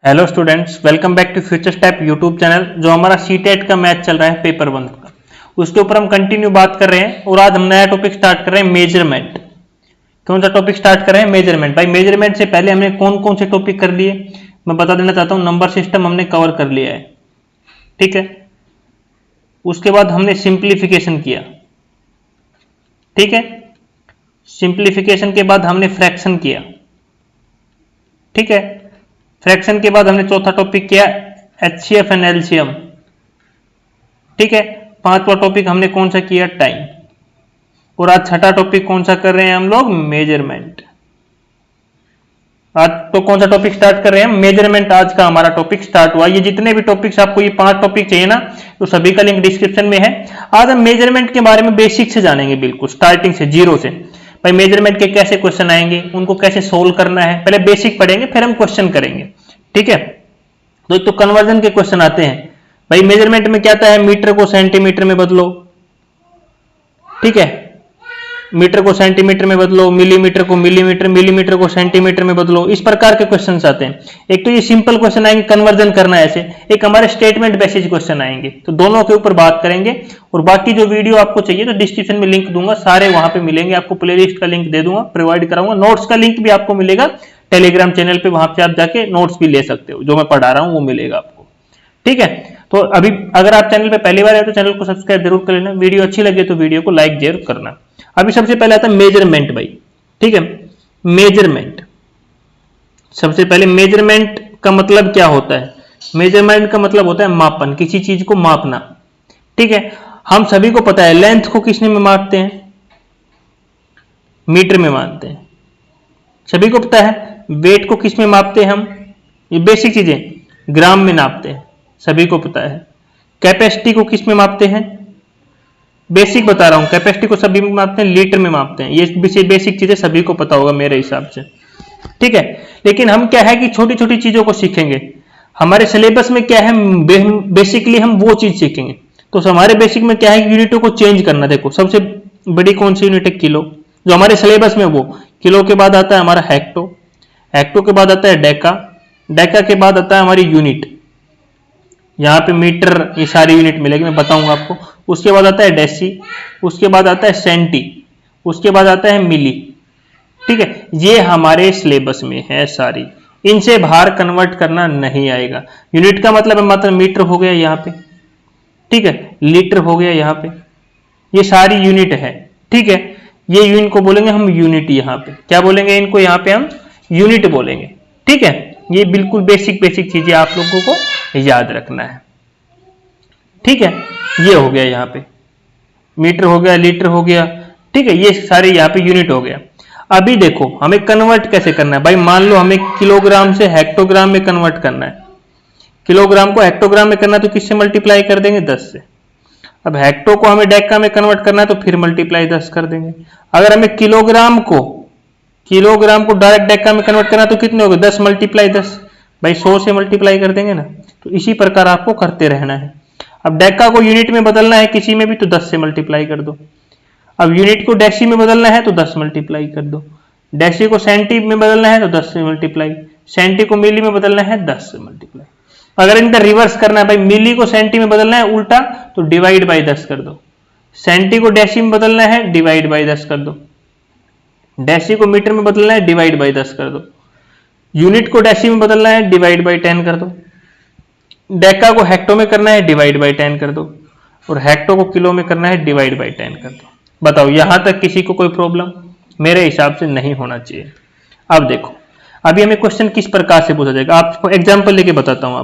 Hello students, welcome back to future step YouTube channel. जो हमारा CTET का math चल रहा है पेपर 1 का, उसके ऊपर हम कंटिन्यू बात कर रहे हैं और आज हम नया टॉपिक स्टार्ट कर रहे हैं मेजरमेंट। कौन सा टॉपिक स्टार्ट कर रहे हैं? मेजरमेंट। भाई मेजरमेंट से पहले हमने कौन कौन से टॉपिक कर लिए मैं बता देना चाहता हूँ। नंबर सिस्टम हमने कवर कर लिया है, ठीक है। उसके बाद हमने सिंप्लीफिकेशन किया, ठीक है। सिंप्लीफिकेशन के बाद हमने फ्रैक्शन किया, ठीक है। फ्रैक्शन के बाद हमने चौथा टॉपिक किया एचसीएफ एंड एलसीएम, ठीक है। पांचवा टॉपिक हमने कौन सा किया? टाइम। और आज छठा टॉपिक कौन सा कर रहे हैं हम लोग? मेजरमेंट। आज तो कौन सा टॉपिक स्टार्ट कर रहे हैं? मेजरमेंट। आज का हमारा टॉपिक स्टार्ट हुआ। ये जितने भी टॉपिक्स आपको, ये 5 टॉपिक चाहिए ना, तो सभी का लिंक डिस्क्रिप्शन में है। आज हम मेजरमेंट के बारे में बेसिक से जानेंगे, बिल्कुल स्टार्टिंग से, जीरो से। भाई मेजरमेंट के कैसे क्वेश्चन आएंगे, उनको कैसे सोल्व करना है, पहले बेसिक पढ़ेंगे, फिर हम क्वेश्चन करेंगे, ठीक है। तो कन्वर्जन के क्वेश्चन आते हैं। भाई मेजरमेंट में क्या आता है? मीटर को सेंटीमीटर में बदलो, ठीक है। मीटर को सेंटीमीटर में बदलो, मिलीमीटर को मिलीमीटर, मिलीमीटर को सेंटीमीटर में बदलो। इस प्रकार के क्वेश्चन आते हैं। एक तो ये सिंपल क्वेश्चन आएंगे, कन्वर्जन करना है ऐसे। एक हमारे स्टेटमेंट बेसिस क्वेश्चन आएंगे। तो दोनों के ऊपर बात करेंगे। और बाकी जो वीडियो आपको चाहिए तो डिस्क्रिप्शन में लिंक दूंगा, सारे वहां पे मिलेंगे आपको। प्लेलिस्ट का लिंक दे दूंगा, प्रोवाइड कराऊंगा। नोट्स का लिंक भी आपको मिलेगा टेलीग्राम चैनल पे, वहां पे आप जाके नोट्स भी ले सकते हो। जो मैं पढ़ा रहा हूं वो मिलेगा आपको, ठीक है। तो अभी अगर आप चैनल पे पहली बार आए तो चैनल को सब्सक्राइब जरूर कर लेना। वीडियो अच्छी लगे तो वीडियो को लाइक जरूर करना। अभी सबसे पहले आता है मेजरमेंट भाई, ठीक है। मेजरमेंट, सबसे पहले मेजरमेंट का मतलब क्या होता है? मेजरमेंट का मतलब होता है मापन, किसी चीज को मापना, ठीक है। हम सभी को पता है लेंथ को किसने में मापते हैं? मीटर में मापते हैं। सभी को पता है वेट को किस में मापते हैं हम? ये बेसिक चीजें ग्राम में नापते हैं, सभी को पता है। कैपेसिटी को किस में मापते हैं? बेसिक बता रहा हूं, कैपेसिटी को सभी में मापते हैं, लीटर में मापते हैं। ये बेसिक चीजें सभी को पता होगा मेरे हिसाब से, ठीक है। लेकिन हम क्या है कि छोटी छोटी चीजों को सीखेंगे। हमारे सिलेबस में क्या है, बेसिकली हम वो चीज सीखेंगे। तो हमारे बेसिक में क्या है कि यूनिटों को चेंज करना। देखो सबसे बड़ी कौन सी यूनिट है? किलो। जो हमारे सिलेबस में वो किलो के बाद आता है हमारा हेक्टो, हेक्टो के बाद आता है डेका, डेका के बाद आता है हमारी यूनिट। यहाँ पे मीटर, ये सारी यूनिट मिलेगी, मैं बताऊंगा आपको। उसके बाद आता है डेसी, उसके बाद आता है सेंटी, उसके बाद आता है मिली, ठीक है। ये हमारे सिलेबस में है सारी। इनसे बाहर कन्वर्ट करना नहीं आएगा। यूनिट का मतलब है मात्र मीटर हो गया यहाँ पे, ठीक है, लीटर हो गया यहाँ पे, ये सारी यूनिट है, ठीक है। ये यूनिट को बोलेंगे हम यूनिट। यहाँ पे क्या बोलेंगे इनको? यहाँ पे हम यूनिट बोलेंगे, ठीक है। ये बिल्कुल बेसिक बेसिक चीजें आप लोगों को याद रखना है, ठीक है। ये हो गया यहाँ पे, मीटर हो गया, लीटर हो गया, ठीक है। ये सारे यहाँ पे यूनिट हो गया। अभी देखो हमें कन्वर्ट कैसे करना है। भाई मान लो हमें किलोग्राम से हेक्टोग्राम में कन्वर्ट करना है। किलोग्राम को हेक्टोग्राम में करना है तो किससे मल्टीप्लाई कर देंगे? 10 से। अब हेक्टो को हमें डेका में कन्वर्ट करना है तो फिर मल्टीप्लाई 10 कर देंगे। अगर हमें किलोग्राम को डायरेक्ट डेका में कन्वर्ट करना तो कितने हो गए? 10 मल्टीप्लाई 10। भाई 100 से मल्टीप्लाई कर देंगे ना। तो इसी प्रकार आपको करते रहना है। अब डेका को यूनिट में बदलना है किसी में भी तो 10 से मल्टीप्लाई कर दो। अब यूनिट को डेसी में बदलना है तो 10 मल्टीप्लाई कर दो। डेसी को सेंटी में बदलना है तो 10 से मल्टीप्लाई। सेंटी को मिली में बदलना है 10 से मल्टीप्लाई। अगर इनका रिवर्स करना है, भाई मिली को सेंटी में बदलना है उल्टा, तो डिवाइड बाई 10 कर दो। सेंटी को डेसी में बदलना है, डिवाइड बाई 10 कर दो। डेसी को मीटर में बदलना है, डिवाइड बाई 10 कर दो। यूनिट को डेसी में बदलना है, डिवाइड बाई 10 कर दो। डेका को हेक्टो में करना है, डिवाइड बाई 10 कर दो। और हेक्टो को किलो में करना है, डिवाइड बाई 10 कर दो। बताओ यहां तक किसी को कोई प्रॉब्लम? मेरे हिसाब से नहीं होना चाहिए। अब देखो अभी हमें क्वेश्चन किस प्रकार से पूछा जाएगा, आपको एग्जांपल लेके बताता हूं।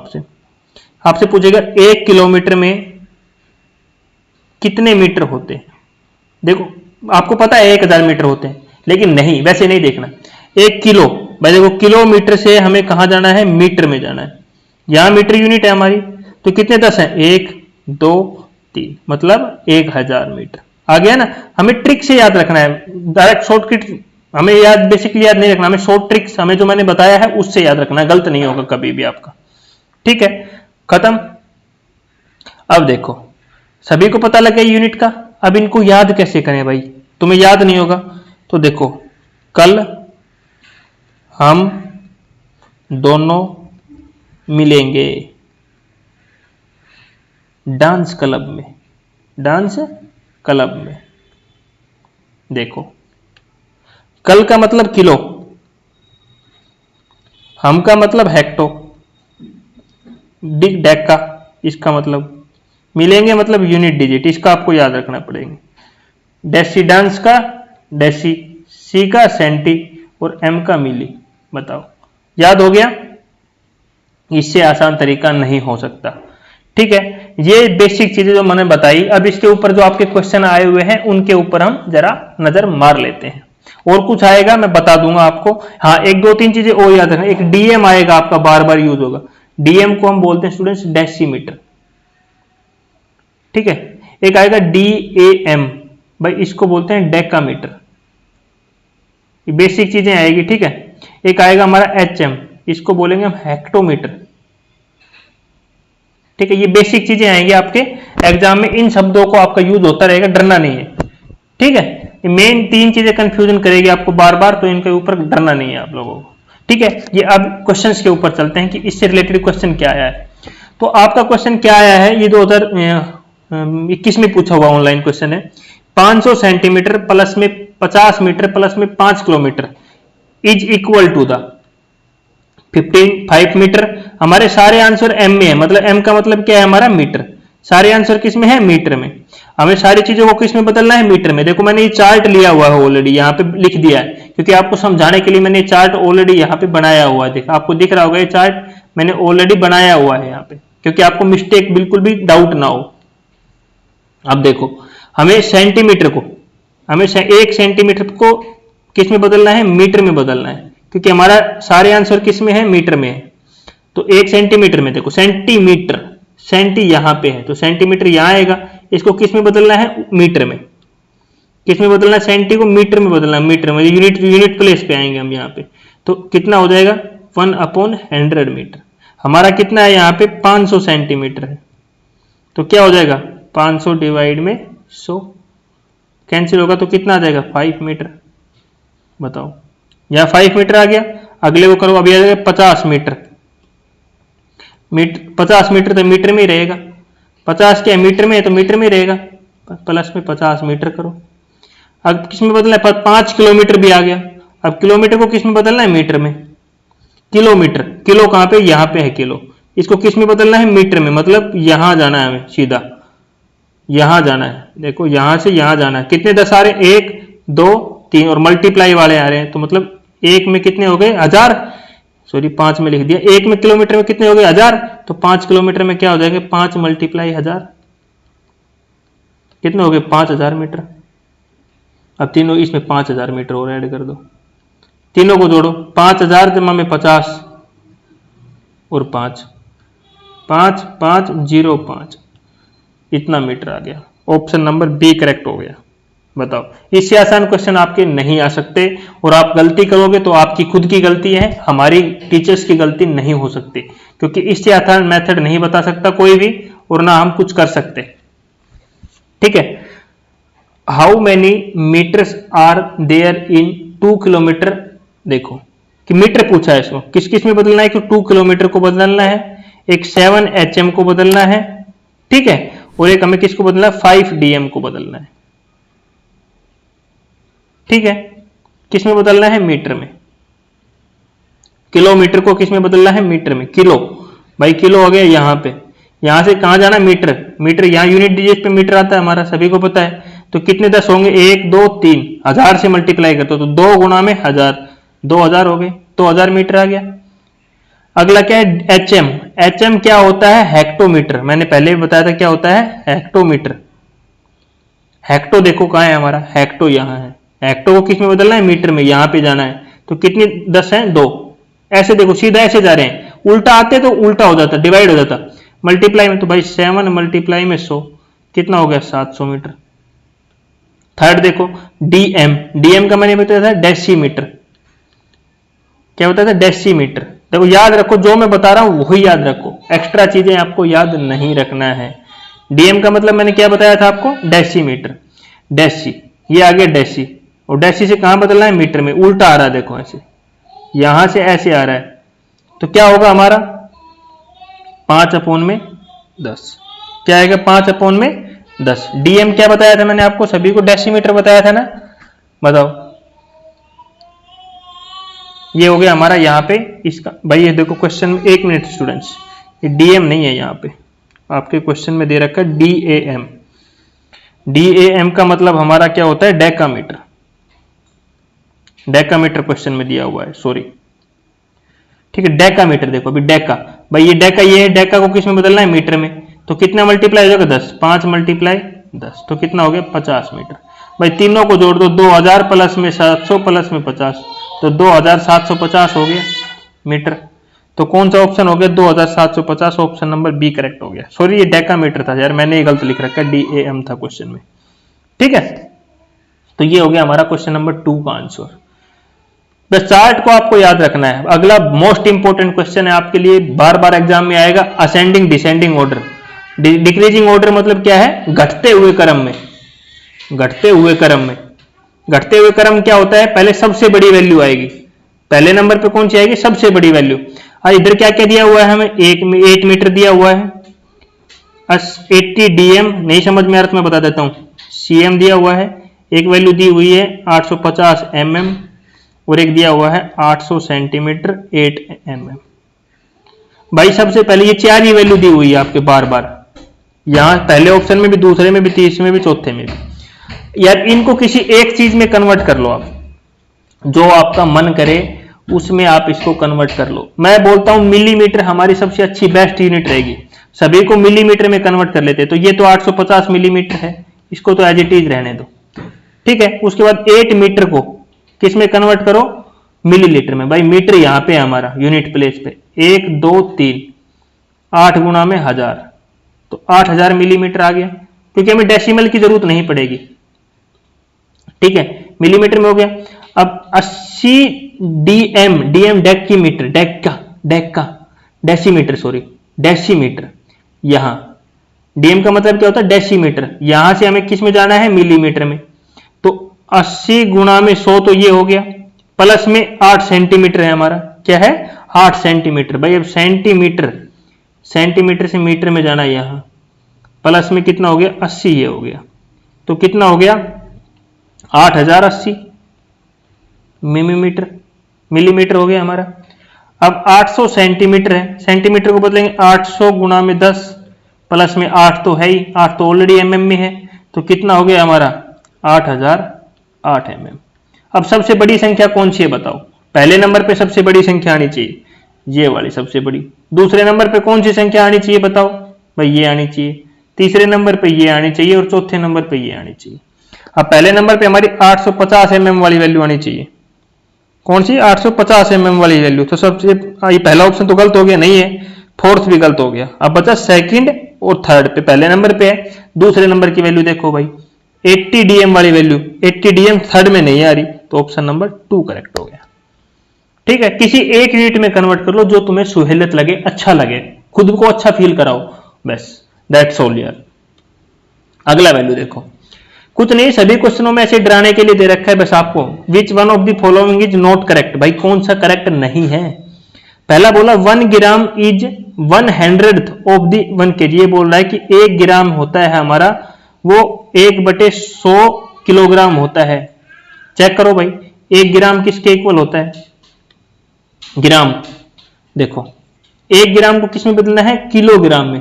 आपसे पूछेगा 1 किलोमीटर में कितने मीटर होते हैं? देखो आपको पता है 1000 मीटर होते हैं, लेकिन नहीं, वैसे नहीं देखना। 1 किलो, भाई देखो किलोमीटर से हमें कहां जाना है? मीटर में जाना है। यहां मीटर यूनिट है हमारी, तो कितने 10 है? 1 2 3, मतलब 1000 मीटर। आ गया ना। हमें ट्रिक से याद रखना है, डायरेक्ट शॉर्टकट हमें बेसिकली याद नहीं रखना। हमें शॉर्ट ट्रिक्स हमें जो मैंने बताया है उससे याद रखना है, गलत नहीं होगा कभी भी आपका, ठीक है। खत्म। अब देखो सभी को पता लग गया यूनिट का। अब इनको याद कैसे करें? भाई तुम्हें याद नहीं होगा तो देखो, कल हम दोनों मिलेंगे डांस क्लब में। डांस क्लब में देखो, कल का मतलब किलो, हम का मतलब हेक्टो, डिग डेका इसका मतलब, मिलेंगे मतलब यूनिट डिजिट, इसका आपको याद रखना पड़ेगा। डेसी डांस का डेसी, सी का सेंटी और एम का मिली। बताओ याद हो गया? इससे आसान तरीका नहीं हो सकता। ठीक है, ये बेसिक चीजें जो मैंने बताई। अब इसके ऊपर जो आपके क्वेश्चन आए हुए हैं उनके ऊपर हम जरा नजर मार लेते हैं। और कुछ आएगा मैं बता दूंगा आपको। हाँ, एक दो तीन चीजें और याद रखना। एक डीएम आएगा आपका, बार बार यूज होगा। डीएम को हम बोलते हैं स्टूडेंट्स डेसीमीटर। ठीक है, एक आएगा डीएएम, भाई इसको बोलते हैं डेकामीटर। ये बेसिक चीजें आएगी। ठीक है, एक आएगा हमारा एचएम, इसको बोलेंगे हम हेक्टोमीटर। ठीक है, ये बेसिक चीजें आएंगी आपके एग्जाम में, इन शब्दों को आपका यूज होता रहेगा, डरना नहीं है। ठीक है, ये मेन तीन चीजें कंफ्यूजन करेगी आपको बार बार, तो इनके ऊपर डरना नहीं है आप लोगों को। ठीक है, ये अब क्वेश्चंस के ऊपर चलते हैं कि इससे रिलेटेड क्वेश्चन क्या आया है। तो आपका क्वेश्चन क्या आया है, ये 2021 में पूछा हुआ ऑनलाइन क्वेश्चन है। 500 सेंटीमीटर प्लस में 50 मीटर प्लस में 5 kilometre is equal to the 5 metre. हमारे सारे आंसर एम में है, मतलब एम का मतलब क्या है हमारा, मीटर। सारे आंसर किस में है, मीटर में। हमें सारी चीजों को किस में बदलना है, मीटर में। देखो मैंने ये चार्ट लिया हुआ है ऑलरेडी, यहाँ पे लिख दिया है, क्योंकि आपको समझाने के लिए मैंने चार्ट ऑलरेडी यहाँ पे बनाया हुआ है। देखो आपको दिख रहा होगा, ये चार्ट मैंने ऑलरेडी बनाया हुआ है यहाँ पे, क्योंकि आपको मिस्टेक बिल्कुल भी डाउट ना हो। अब देखो, हमें सेंटीमीटर को, हमें 1 सेंटीमीटर को किस में बदलना है, मीटर में बदलना है, क्योंकि हमारा सारे आंसर किस में है, मीटर में है। तो 1 सेंटीमीटर में देखो, सेंटीमीटर, सेंटी यहां पे है तो सेंटीमीटर यहां आएगा, इसको किस में बदलना है, मीटर में। किस में बदलना है, सेंटी को मीटर में बदलना है, मीटर में। यूनिट प्लेस पे आएंगे हम यहाँ पे, तो कितना हो जाएगा 1/100 मीटर। हमारा कितना है यहाँ पे 500 सेंटीमीटर है, तो क्या हो जाएगा 500 डिवाइड में 100, कैंसिल होगा तो कितना आ जाएगा 5 मीटर। बताओ, यहाँ 5 मीटर आ गया। अगले को करो, अभी आ जाएगा 50 मीटर। 50 मीटर तो मीटर में ही रहेगा, 50 क्या मीटर में है तो मीटर में ही रहेगा, प्लस में 50 मीटर करो। अब किस में बदलना है, 5 किलोमीटर भी आ गया। अब किलोमीटर को किस में बदलना है, मीटर में। किलोमीटर, किलो कहां पे, यहां पे है किलो, इसको किस में बदलना है, मीटर में। मतलब यहां जाना है हमें, सीधा यहां जाना है। देखो यहां से यहां जाना है, कितने 10 आ रहे हैं, 1 2 3 और मल्टीप्लाई वाले आ रहे हैं, तो मतलब 1 में कितने हो गए 1000, सॉरी 5 में लिख दिया। 1 में किलोमीटर में कितने हो गए 1000, तो 5 किलोमीटर में क्या हो जाएगा 5 × 1000, कितने हो गए 5000 मीटर। अब तीनों इसमें 5000 मीटर और ऐड कर दो, तीनों को जोड़ो, 5000 जमा में 50 और 5 5 5 0 5, इतना मीटर आ गया। ऑप्शन नंबर बी करेक्ट हो गया। बताओ, इससे आसान क्वेश्चन आपके नहीं आ सकते, और आप गलती करोगे तो आपकी खुद की गलती है, हमारी टीचर्स की गलती नहीं हो सकती, क्योंकि इससे आसान मेथड नहीं बता सकता कोई भी, और ना हम कुछ कर सकते। ठीक है, how many metres are there in 2 kilometre. देखो कि मीटर पूछा है, इसको किस किस में बदलना है, कि 2 किलोमीटर को बदलना है, एक 7 HM को बदलना है, ठीक है, और एक हमें किसको बदलना है 5 DM को बदलना है। ठीक है, किस में बदलना है, मीटर में। किलोमीटर को किस में बदलना है, मीटर में। किलो, भाई किलो हो गया यहां पे, यहां से कहां जाना, मीटर। मीटर यहां यूनिट डिजिट पे मीटर आता है हमारा, सभी को पता है। तो कितने 10 होंगे, 1 2 3, 1000 से मल्टीप्लाई करते हो तो 2 गुणा में 1000, 2000 हो गए, तो 1000 मीटर आ गया। अगला क्या है, HM। HM क्या होता है, हेक्टोमीटर। मैंने पहले भी बताया था क्या होता है, हेक्टोमीटर। हेक्टो देखो कहां है हमारा, हेक्टो यहां है। हेक्टो को किस में बदलना है, मीटर में, यहां पे जाना है। तो कितने 10 हैं, 2। ऐसे देखो सीधा ऐसे जा रहे हैं, उल्टा आते तो उल्टा हो जाता, डिवाइड हो जाता। मल्टीप्लाई में तो भाई 7 मल्टीप्लाई में 100, कितना हो गया 700 मीटर। थर्ड देखो DM। DM का मैंने बताया था डेसीमीटर। क्या बताया था, डेसीमीटर। देखो याद रखो, जो मैं बता रहा हूं वही याद रखो, एक्स्ट्रा चीजें आपको याद नहीं रखना है। DM का मतलब मैंने क्या बताया था आपको, डेसीमीटर। डेसी, ये आ गया डेसी, और डेसी से कहां बदलना है, मीटर में। उल्टा आ रहा है देखो, ऐसे यहां से ऐसे आ रहा है, तो क्या होगा हमारा 5/10। क्या आएगा? 5/10। डीएम क्या बताया था मैंने आपको? सभी को डेसीमीटर बताया था ना, बताओ। ये हो गया हमारा यहाँ पे इसका। भाई ये देखो क्वेश्चन में, 1 मिनट स्टूडेंट्स, ये डीएम नहीं है, यहाँ पे आपके क्वेश्चन में दे रखा है डीएएम। डीएएम का मतलब हमारा क्या होता है? डेकामीटर। डेकामीटर क्वेश्चन में दिया हुआ है, सॉरी, ठीक है। डेकामीटर देखो अभी, डेका, भाई ये डेका, ये है, डेका को किस में बदलना है? मीटर में। तो कितना मल्टीप्लाई हो जाएगा? 10। 5 × 10 तो कितना हो गया? 50 मीटर। भाई तीनों को जोड़ दो, 2000 प्लस में 700 प्लस में 50, तो 2750 हो गया मीटर। तो कौन सा ऑप्शन हो गया? 2750, ऑप्शन नंबर बी करेक्ट हो गया। सॉरी ये डेकामीटर था यार, मैंने ये गलत लिख रखा है, डीएएम था क्वेश्चन में, ठीक है। तो ये हो गया हमारा क्वेश्चन नंबर 2 का आंसर। बस चार्ट को आपको याद रखना है। अगला मोस्ट इंपोर्टेंट क्वेश्चन है आपके लिए, बार बार एग्जाम में आएगा, ascending descending order. Decreasing order मतलब क्या है? घटते हुए क्रम में। घटते हुए क्रम में, घटते हुए क्रम क्या होता है? पहले सबसे बड़ी वैल्यू आएगी, पहले नंबर पे कौन सी आएगी? सबसे बड़ी वैल्यू। और इधर क्या क्या दिया हुआ है हमें? 8 मीटर दिया हुआ है, 80 डीएम नहीं समझ में आ रहा तो मैं बता देता हूं, सीएम दिया हुआ है, एक वैल्यू दी हुई है 850 एमएम, और एक दिया हुआ है 800 सेंटीमीटर 8 mm। भाई सबसे पहले ये 4 ही वैल्यू दी हुई है आपके बार बार, यहां पहले ऑप्शन में भी, दूसरे में भी, तीसरे में भी, चौथे में भी। यार इनको किसी एक चीज में कन्वर्ट कर लो आप, जो आपका मन करे उसमें आप इसको कन्वर्ट कर लो। मैं बोलता हूं मिलीमीटर हमारी सबसे अच्छी बेस्ट यूनिट रहेगी, सभी को मिलीमीटर में कन्वर्ट कर लेते। तो ये तो 850 मिलीमीटर है, इसको तो एज इट इज रहने दो, ठीक है। उसके बाद 8 मीटर को किस में कन्वर्ट करो? मिलीलीटर में। भाई मीटर यहां पे हमारा यूनिट प्लेस पे 1 2 3, 8 गुना में 1000, तो 8000 मिलीमीटर आ गया, क्योंकि हमें डेसिमल की जरूरत नहीं पड़ेगी, ठीक है। मिलीमीटर में हो गया। अब 80 डीएम, डीएम डेक की मीटर, डेक का डेसीमीटर, सॉरी डेसीमीटर। यहां डीएम का मतलब क्या होता है? डेसीमीटर। यहां से हमें किस में जाना है? मिलीमीटर में। तो 80 गुना में 100 तो ये हो गया, प्लस में 8 सेंटीमीटर है हमारा, क्या है? 8 सेंटीमीटर। भाई अब सेंटीमीटर, सेंटीमीटर से मीटर में जाना है, यहां प्लस में कितना हो गया? 80 ये हो गया, तो कितना हो गया? 8080 मिलीमीटर, मिलीमीटर हो गया हमारा। अब 800 सेंटीमीटर है, सेंटीमीटर को बदलेंगे 800 गुना में 10, प्लस में 8 तो है ही, 8 तो ऑलरेडी एमएम में है, तो कितना हो गया हमारा? 8008 mm। अब सबसे बड़ी संख्या कौन सी है बताओ? पहले नंबर पे सबसे बड़ी संख्या आनी चाहिए, ये वाली सबसे बड़ी। दूसरे नंबर पे कौन सी संख्या आनी चाहिए बताओ? भाई ये आनी चाहिए। तीसरे नंबर पे ये आनी चाहिए, और चौथे नंबर पे ये आनी चाहिए। अब पहले नंबर पे हमारी 850 mm वाली वैल्यू आनी चाहिए। कौन सी? 850 mm वाली वैल्यू। तो सबसे ये पहला ऑप्शन तो गलत हो गया, नहीं है, फोर्थ भी गलत हो गया। अब बचा सेकंड और थर्ड पे, पहले नंबर पे है, दूसरे नंबर की वैल्यू देखो भाई 80 डीएम वाली वैल्यू, 80 डीएम थर्ड में नहीं आ रही, तो ऑप्शन नंबर 2 करेक्ट हो गया, ठीक है। किसी एक यूनिट में कन्वर्ट कर लो जो तुम्हें सुहेलियत लगे, अच्छा लगे, खुद को अच्छा फील कराओ, बस दैट्स ऑल यार। अगला वैल्यू देखो, कुछ नहीं, सभी क्वेश्चनों में ऐसे डराने के लिए दे रखा है बस आपको। विच one of the following is not correct? भाई कौन सा करेक्ट नहीं है? पहला बोला 1 gram is 1/100th of the 1 kg। ये बोल रहा है कि 1 ग्राम होता है हमारा, वो 1/100 किलोग्राम होता है। चेक करो भाई, 1 ग्राम किसके इक्वल होता है? ग्राम। देखो 1 ग्राम को किस में बदलना है? किलोग्राम में।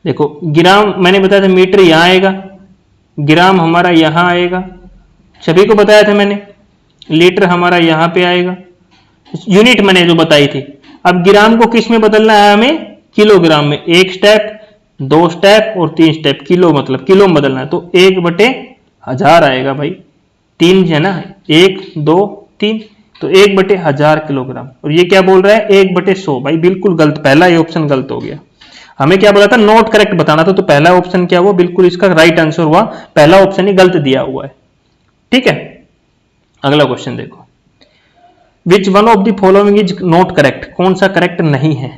देखो ग्राम मैंने बताया था, मीटर यहां आएगा, ग्राम हमारा यहां आएगा, सभी को बताया था मैंने। लीटर हमारा यहां पे आएगा, यूनिट मैंने जो बताई थी। अब ग्राम को किस में बदलना है हमें? किलोग्राम में। 1 स्टेप, 2 स्टेप और 3 स्टेप, किलो मतलब किलो में बदलना है, तो 1/1000 आएगा भाई। 3 है ना, 1 2 3, तो 1/1000 किलोग्राम। और ये क्या बोल रहा है? 1/100। भाई बिल्कुल गलत, पहला ये ऑप्शन गलत हो गया। हमें क्या बोला था? नॉट करेक्ट बताना था, तो पहला ऑप्शन क्या हुआ? बिल्कुल इसका राइट आंसर हुआ, पहला ऑप्शन ही गलत दिया हुआ है, ठीक है। अगला क्वेश्चन देखो, which one of the following is not correct? कौन सा करेक्ट नहीं है?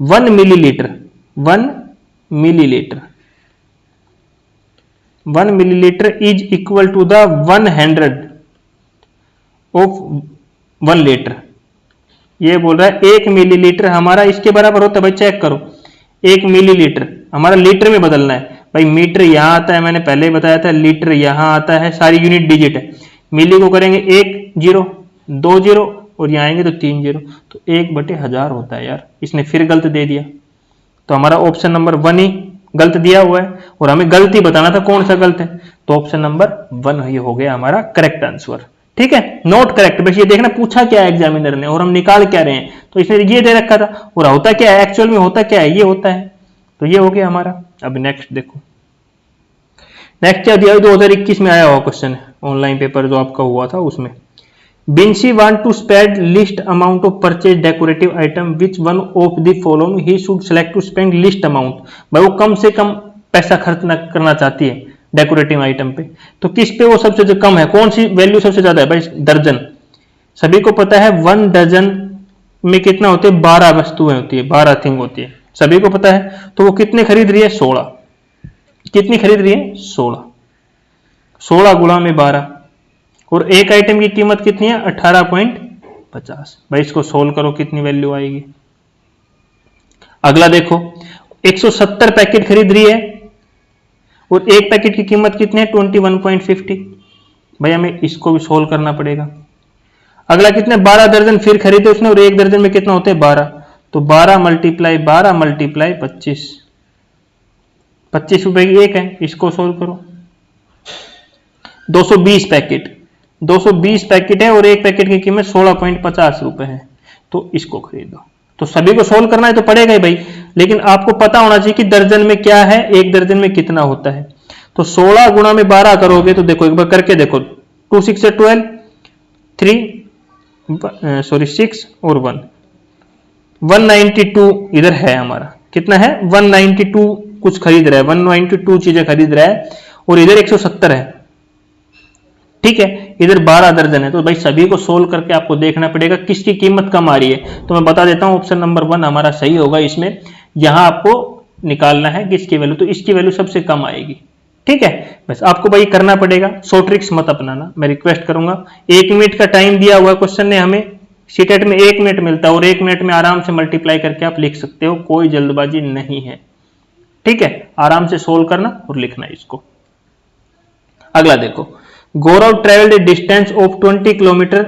1 millilitre, 1 millilitre, 1 millilitre is equal to the 100 of 1 litre. ये बोल रहा है 1 मिलीलीटर हमारा इसके बराबर होता है। भाई चेक करो, 1 मिलीलीटर, हमारा लीटर में बदलना है भाई। मीटर यहाँ आता है, मैंने पहले ही बताया था, लीटर यहाँ आता है, सारी यूनिट डिजिट है। मिली को करेंगे 1 जीरो, 2 जीरो, और यहाँ आएंगे तो 3 जीरो, तो 1/1000 होता है यार। इसने फिर गलत दे दिया, तो हमारा ऑप्शन नंबर 1 ही गलत दिया हुआ है, और हमें गलती बताना था कौन सा गलत है, तो ऑप्शन नंबर 1 ये हो गया हमारा करेक्ट आंसर। ठीक है, नॉट करेक्ट, बस ये देखना पूछा क्या है एग्जामिनर ने और हम निकाल क्या रहे हैं, तो इसने ये दे रखा था, और होता क्या है एक्चुअल में, होता क्या है, ये होता है, तो ये हो गया हमारा। अब नेक्स्ट देखो, नेक्स्ट क्या दिया, 2021 में आया हुआ क्वेश्चन है, ऑनलाइन पेपर जो आपका हुआ था उसमें। Vinci want to spend least amount of purchase decorative item, which one of the following he should select to spend least amount। भाई वो कम से कम पैसा खर्च करना चाहती है डेकोरेटिव आइटम पे, तो किस पे वो सबसे कम है, कौन सी वैल्यू सबसे ज्यादा है भाई, दर्जन। सभी को पता है 1 डजन में कितना होते हैं, 12 वस्तुएं होती है, 12 थिंग होती है, सभी को पता है। तो वो कितने खरीद रही है, 16। कितनी खरीद रही है, 16। 16 गुणा में 12, और एक आइटम की कीमत कितनी है, 18.50। भाई इसको सोल्व करो, कितनी वैल्यू आएगी। अगला देखो, 170 पैकेट खरीद रही है, और एक पैकेट की कीमत कितनी है, 21.50। भाई हमें इसको भी सोल्व करना पड़ेगा। अगला कितने, 12 दर्जन फिर खरीदे उसने, और एक दर्जन में कितना होते हैं, 12, तो 12 मल्टीप्लाई 12 मल्टीप्लाई 25, 25 रुपए की एक है, इसको सोल्व करो। 220 पैकेट, 220 पैकेट है, और एक पैकेट की कीमत 16.50 रुपए है, तो इसको खरीदो। तो सभी को सोल्व करना है तो पड़ेगा ही भाई, लेकिन आपको पता होना चाहिए कि दर्जन में क्या है, एक दर्जन में कितना होता है। तो 16 गुणा में 12 करोगे तो देखो, एक बार करके देखो, 2 6 12, 6 और 1, 192 इधर है हमारा, कितना है, 192 कुछ खरीद रहा है, 192 चीजें खरीद रहा है, और इधर 170 है। ठीक है, इधर 12 दर्जन है, तो भाई सभी को सोल्व करके आपको देखना पड़ेगा किसकी कीमत कम आ रही है। तो मैं बता देता हूं, ऑप्शन नंबर 1 हमारा सही होगा इसमें। यहां आपको निकालना है किसकी वैल्यू, तो इसकी वैल्यू सबसे कम आएगी। ठीक है, बस आपको भाई करना पड़ेगा, सो ट्रिक्स मत अपनाना, मैं रिक्वेस्ट करूंगा। 1 मिनट का टाइम दिया हुआ क्वेश्चन ने हमें, सीटेट में 1 मिनट मिलता है, और 1 मिनट में आराम से मल्टीप्लाई करके आप लिख सकते हो, कोई जल्दबाजी नहीं है। ठीक है, आराम से सोल्व करना और लिखना इसको। अगला देखो, Gaurav travelled a distance of 20 kilometre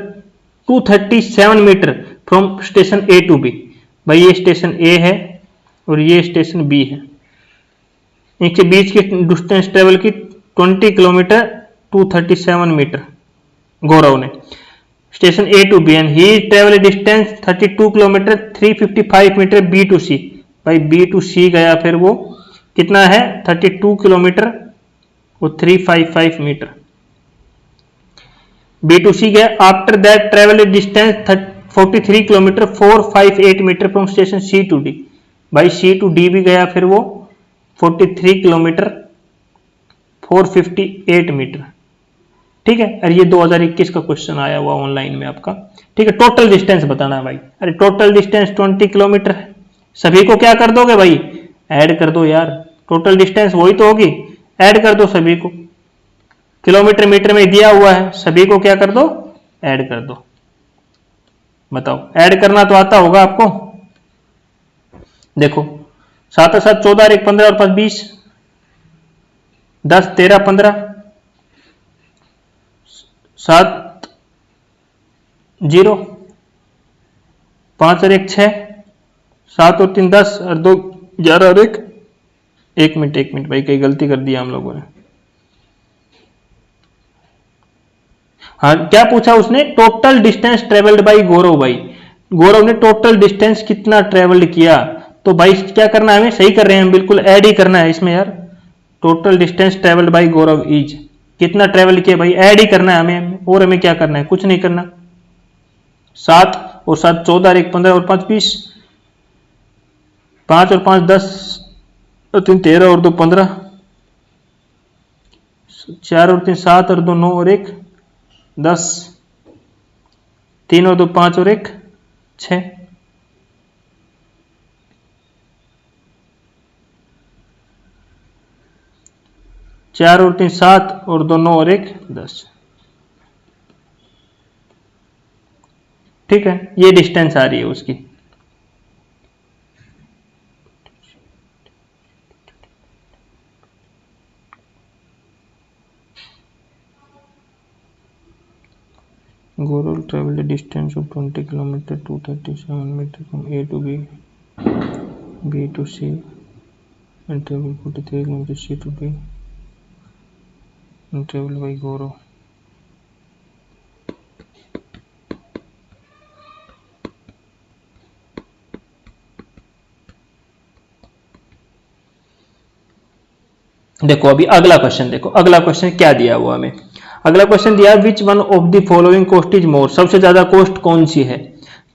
237 metre from station A to B. भाई ये स्टेशन ए है और ये स्टेशन बी है, इनके बीच की डिस्टेंस ट्रेवल की 20 किलोमीटर 237 मीटर गौरव ने, station A to B, and he travel distance 32 kilometre 355 metre B to C. भाई बी टू सी गया, फिर वो कितना है, 32 किलोमीटर और 355 मीटर, बी टू सी गया। After that travel distance 43 kilometre 458 metre from station C to D. भाई C to D भी गया, फिर वो 43 किलोमीटर 458 मीटर। ठीक है, अरे ये 2021 का क्वेश्चन आया हुआ ऑनलाइन में आपका। ठीक है, टोटल डिस्टेंस बताना है भाई। अरे टोटल डिस्टेंस 20 किलोमीटर है, सभी को क्या कर दोगे भाई, ऐड कर दो यार, टोटल डिस्टेंस वही तो होगी, ऐड कर दो सभी को। किलोमीटर मीटर में दिया हुआ है, सभी को क्या कर दो, ऐड कर दो। बताओ, ऐड करना तो आता होगा आपको। देखो 7 7 14 1 15 और 5 20, 10 13 15, 7 0, 5 और 1 6, 7 और 3 10 और 2 11 और 1 मिनट भाई, कहीं गलती कर दिया हम लोगों ने। हाँ, क्या पूछा उसने, टोटल डिस्टेंस ट्रेवल्ड बाई गौरव। भाई गौरव ने टोटल डिस्टेंस कितना ट्रेवल्ड किया, तो भाई क्या करना है, हमें सही कर रहे हैं, बिल्कुल ऐड ही करना है इसमें यार। Total distance travelled by Gaurav is, कितना ट्रेवल किया भाई, ऐड ही करना है हमें, और हमें क्या करना है, कुछ नहीं करना। 7 और 7 14 और 1 15 और 5 20, 5 और 5 10 और 3 13 और 2 15, 4 और 3 7 और 2 9 और 1 10, 3 और 2 5 और 1 6, 4 और 3 7 और 2 9 और 1 10। ठीक है, ये डिस्टेंस आ रही है उसकी। Goral traveled a distance of 20 kilometers 237 meters from A to B to C, and traveled 43 kilometers C to B, and traveled by Goro. देखो अभी अगला क्वेश्चन देखो, अगला क्वेश्चन क्या दिया हुआ हमें। अगला क्वेश्चन दिया विच one of the following cost is more, सबसे ज्यादा कॉस्ट कौन सी है।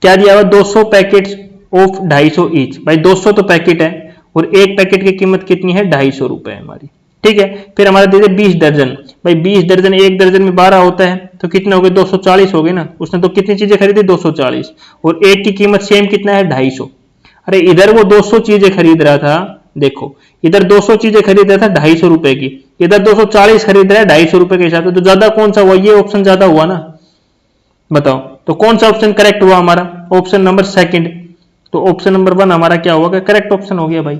क्या दिया हुआ 200 पैकेट ऑफ 250 ईच। भाई 200 तो पैकेट है और एक पैकेट की कीमत कितनी है 250 रुपए हमारी, ठीक है। फिर हमारा दे दे 20 दर्जन। भाई 20 दर्जन, एक दर्जन में 12 होता है तो कितने हो गए 240 हो गए ना। उसने तो कितनी चीजें खरीदी 240, और एक की कीमत सेम कितना है 250। अरे इधर वो 200 चीजें खरीद रहा था, देखो इधर 200 चीजें खरीद रहा था 250 रुपए की, इधर 240 खरीद रहा है 250 रुपए के हिसाब से, तो ज्यादा कौन सा हुआ, ये ऑप्शन ज्यादा हुआ ना। बताओ तो कौन सा ऑप्शन करेक्ट हुआ हमारा, ऑप्शन नंबर सेकंड। तो ऑप्शन नंबर 1 हमारा क्या होगा, करेक्ट ऑप्शन हो गया भाई,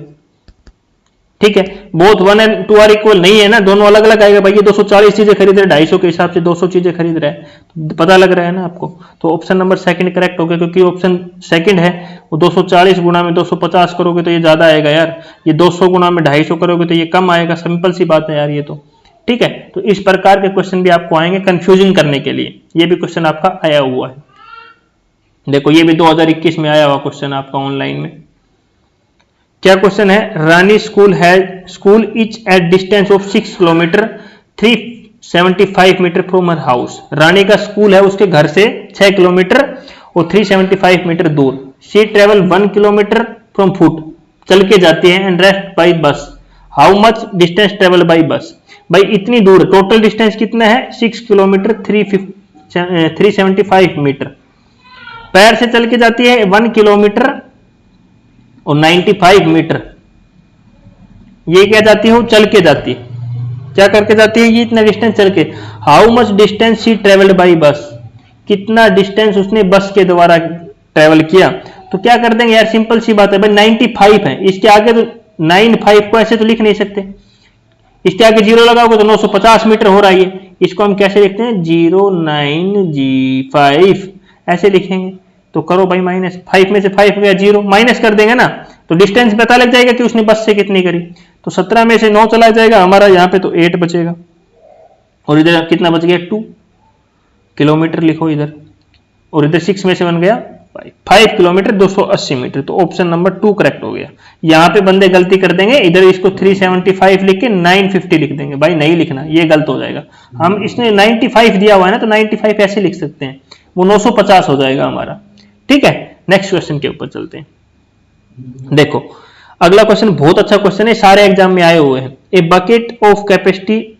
ठीक है। बोथ 1 एंड 2 आर इक्वल नहीं है ना, दोनों अलग अलग आएगा। भाई ये 240 चीजें खरीद रहे हैं 250 के हिसाब से 200 चीजें खरीद रहा है, तो पता लग रहा है ना आपको। तो ऑप्शन नंबर सेकंड करेक्ट हो गया, क्योंकि ऑप्शन सेकंड है वो 240 गुना में 250 करोगे तो ये ज्यादा आएगा यार, ये 200 गुना में 250 करोगे तो ये कम आएगा। सिंपल सी बात है यार ये तो, ठीक है। तो इस प्रकार के क्वेश्चन भी आपको आएंगे कंफ्यूजन करने के लिए। ये भी क्वेश्चन आपका आया हुआ है, देखो ये भी 2021 में आया हुआ क्वेश्चन आपका ऑनलाइन में। क्या क्वेश्चन है, Rani school is at distance of 6 kilometre 375 metre from her house. Rani का स्कूल है उसके घर से 6 किलोमीटर और 375 मीटर दूर। She travel 1 kilometre from foot, चल के जाती है, and rest by bus. How much distance travel by bus. भाई इतनी दूर, टोटल डिस्टेंस कितना है 6 किलोमीटर 375 मीटर। पैर से चल के जाती है 1 किलोमीटर और 95 मीटर। ये क्या जाती है, वो चल के जाती है, क्या करके जाती है, ये इतना डिस्टेंस चल के। How much distance she travelled by bus, कितना डिस्टेंस उसने बस के द्वारा ट्रेवल किया। तो क्या कर देंगे यार, सिंपल सी बात है भाई 95 है, इसके आगे तो 95 को ऐसे तो लिख नहीं सकते, इसके आगे 0 लगाओगे तो 950 मीटर हो रहा है। इसको हम कैसे लिखते हैं 09G5 ऐसे लिखेंगे। तो करो भाई माइनस, 5 में से 5 गया 0, माइनस कर देंगे ना तो डिस्टेंस पता लग जाएगा कि उसने बस से कितनी करी। तो 17 में से 9 चला जाएगा हमारा, यहाँ पे तो 8 बचेगा, और इधर कितना बच गया 2 किलोमीटर लिखो इधर, और इधर 6 में से बन गया 5 किलोमीटर 280 मीटर। तो ऑप्शन नंबर 2 करेक्ट हो गया। यहाँ पे बंदे गलती कर देंगे, इधर इसको 375 लिख के 950 लिख देंगे, भाई नहीं लिखना, ये गलत हो जाएगा। हम इसने 95 दिया हुआ है ना, तो 95 ऐसे लिख सकते हैं, वो 950 हो जाएगा हमारा, ठीक है। नेक्स्ट क्वेश्चन के ऊपर चलते हैं। देखो अगला क्वेश्चन बहुत अच्छा क्वेश्चन है, सारे एग्जाम में आए हुए हैं। A bucket of capacity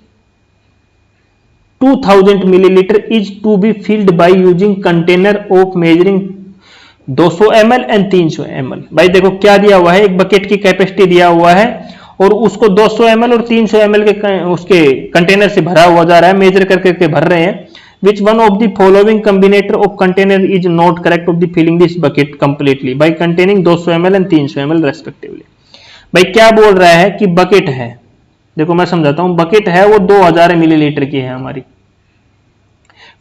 2000 millilitre is to be filled by using container of measuring 200 ml and 300 ml। भाई देखो क्या दिया हुआ है, एक बकेट की कैपेसिटी दिया हुआ है और उसको 200 ml और 300 ml के उसके कंटेनर से भरा हुआ जा रहा है, मेजर करके भर रहे हैं। Which one of the following combinator of container is not correct of the filling this bucket completely by containing 200 ml and 300 ml respectively। भाई क्या बोल रहा है कि बकेट है, देखो मैं समझाता हूं, बकेट है वो 2000 मिलीलीटर की है हमारी,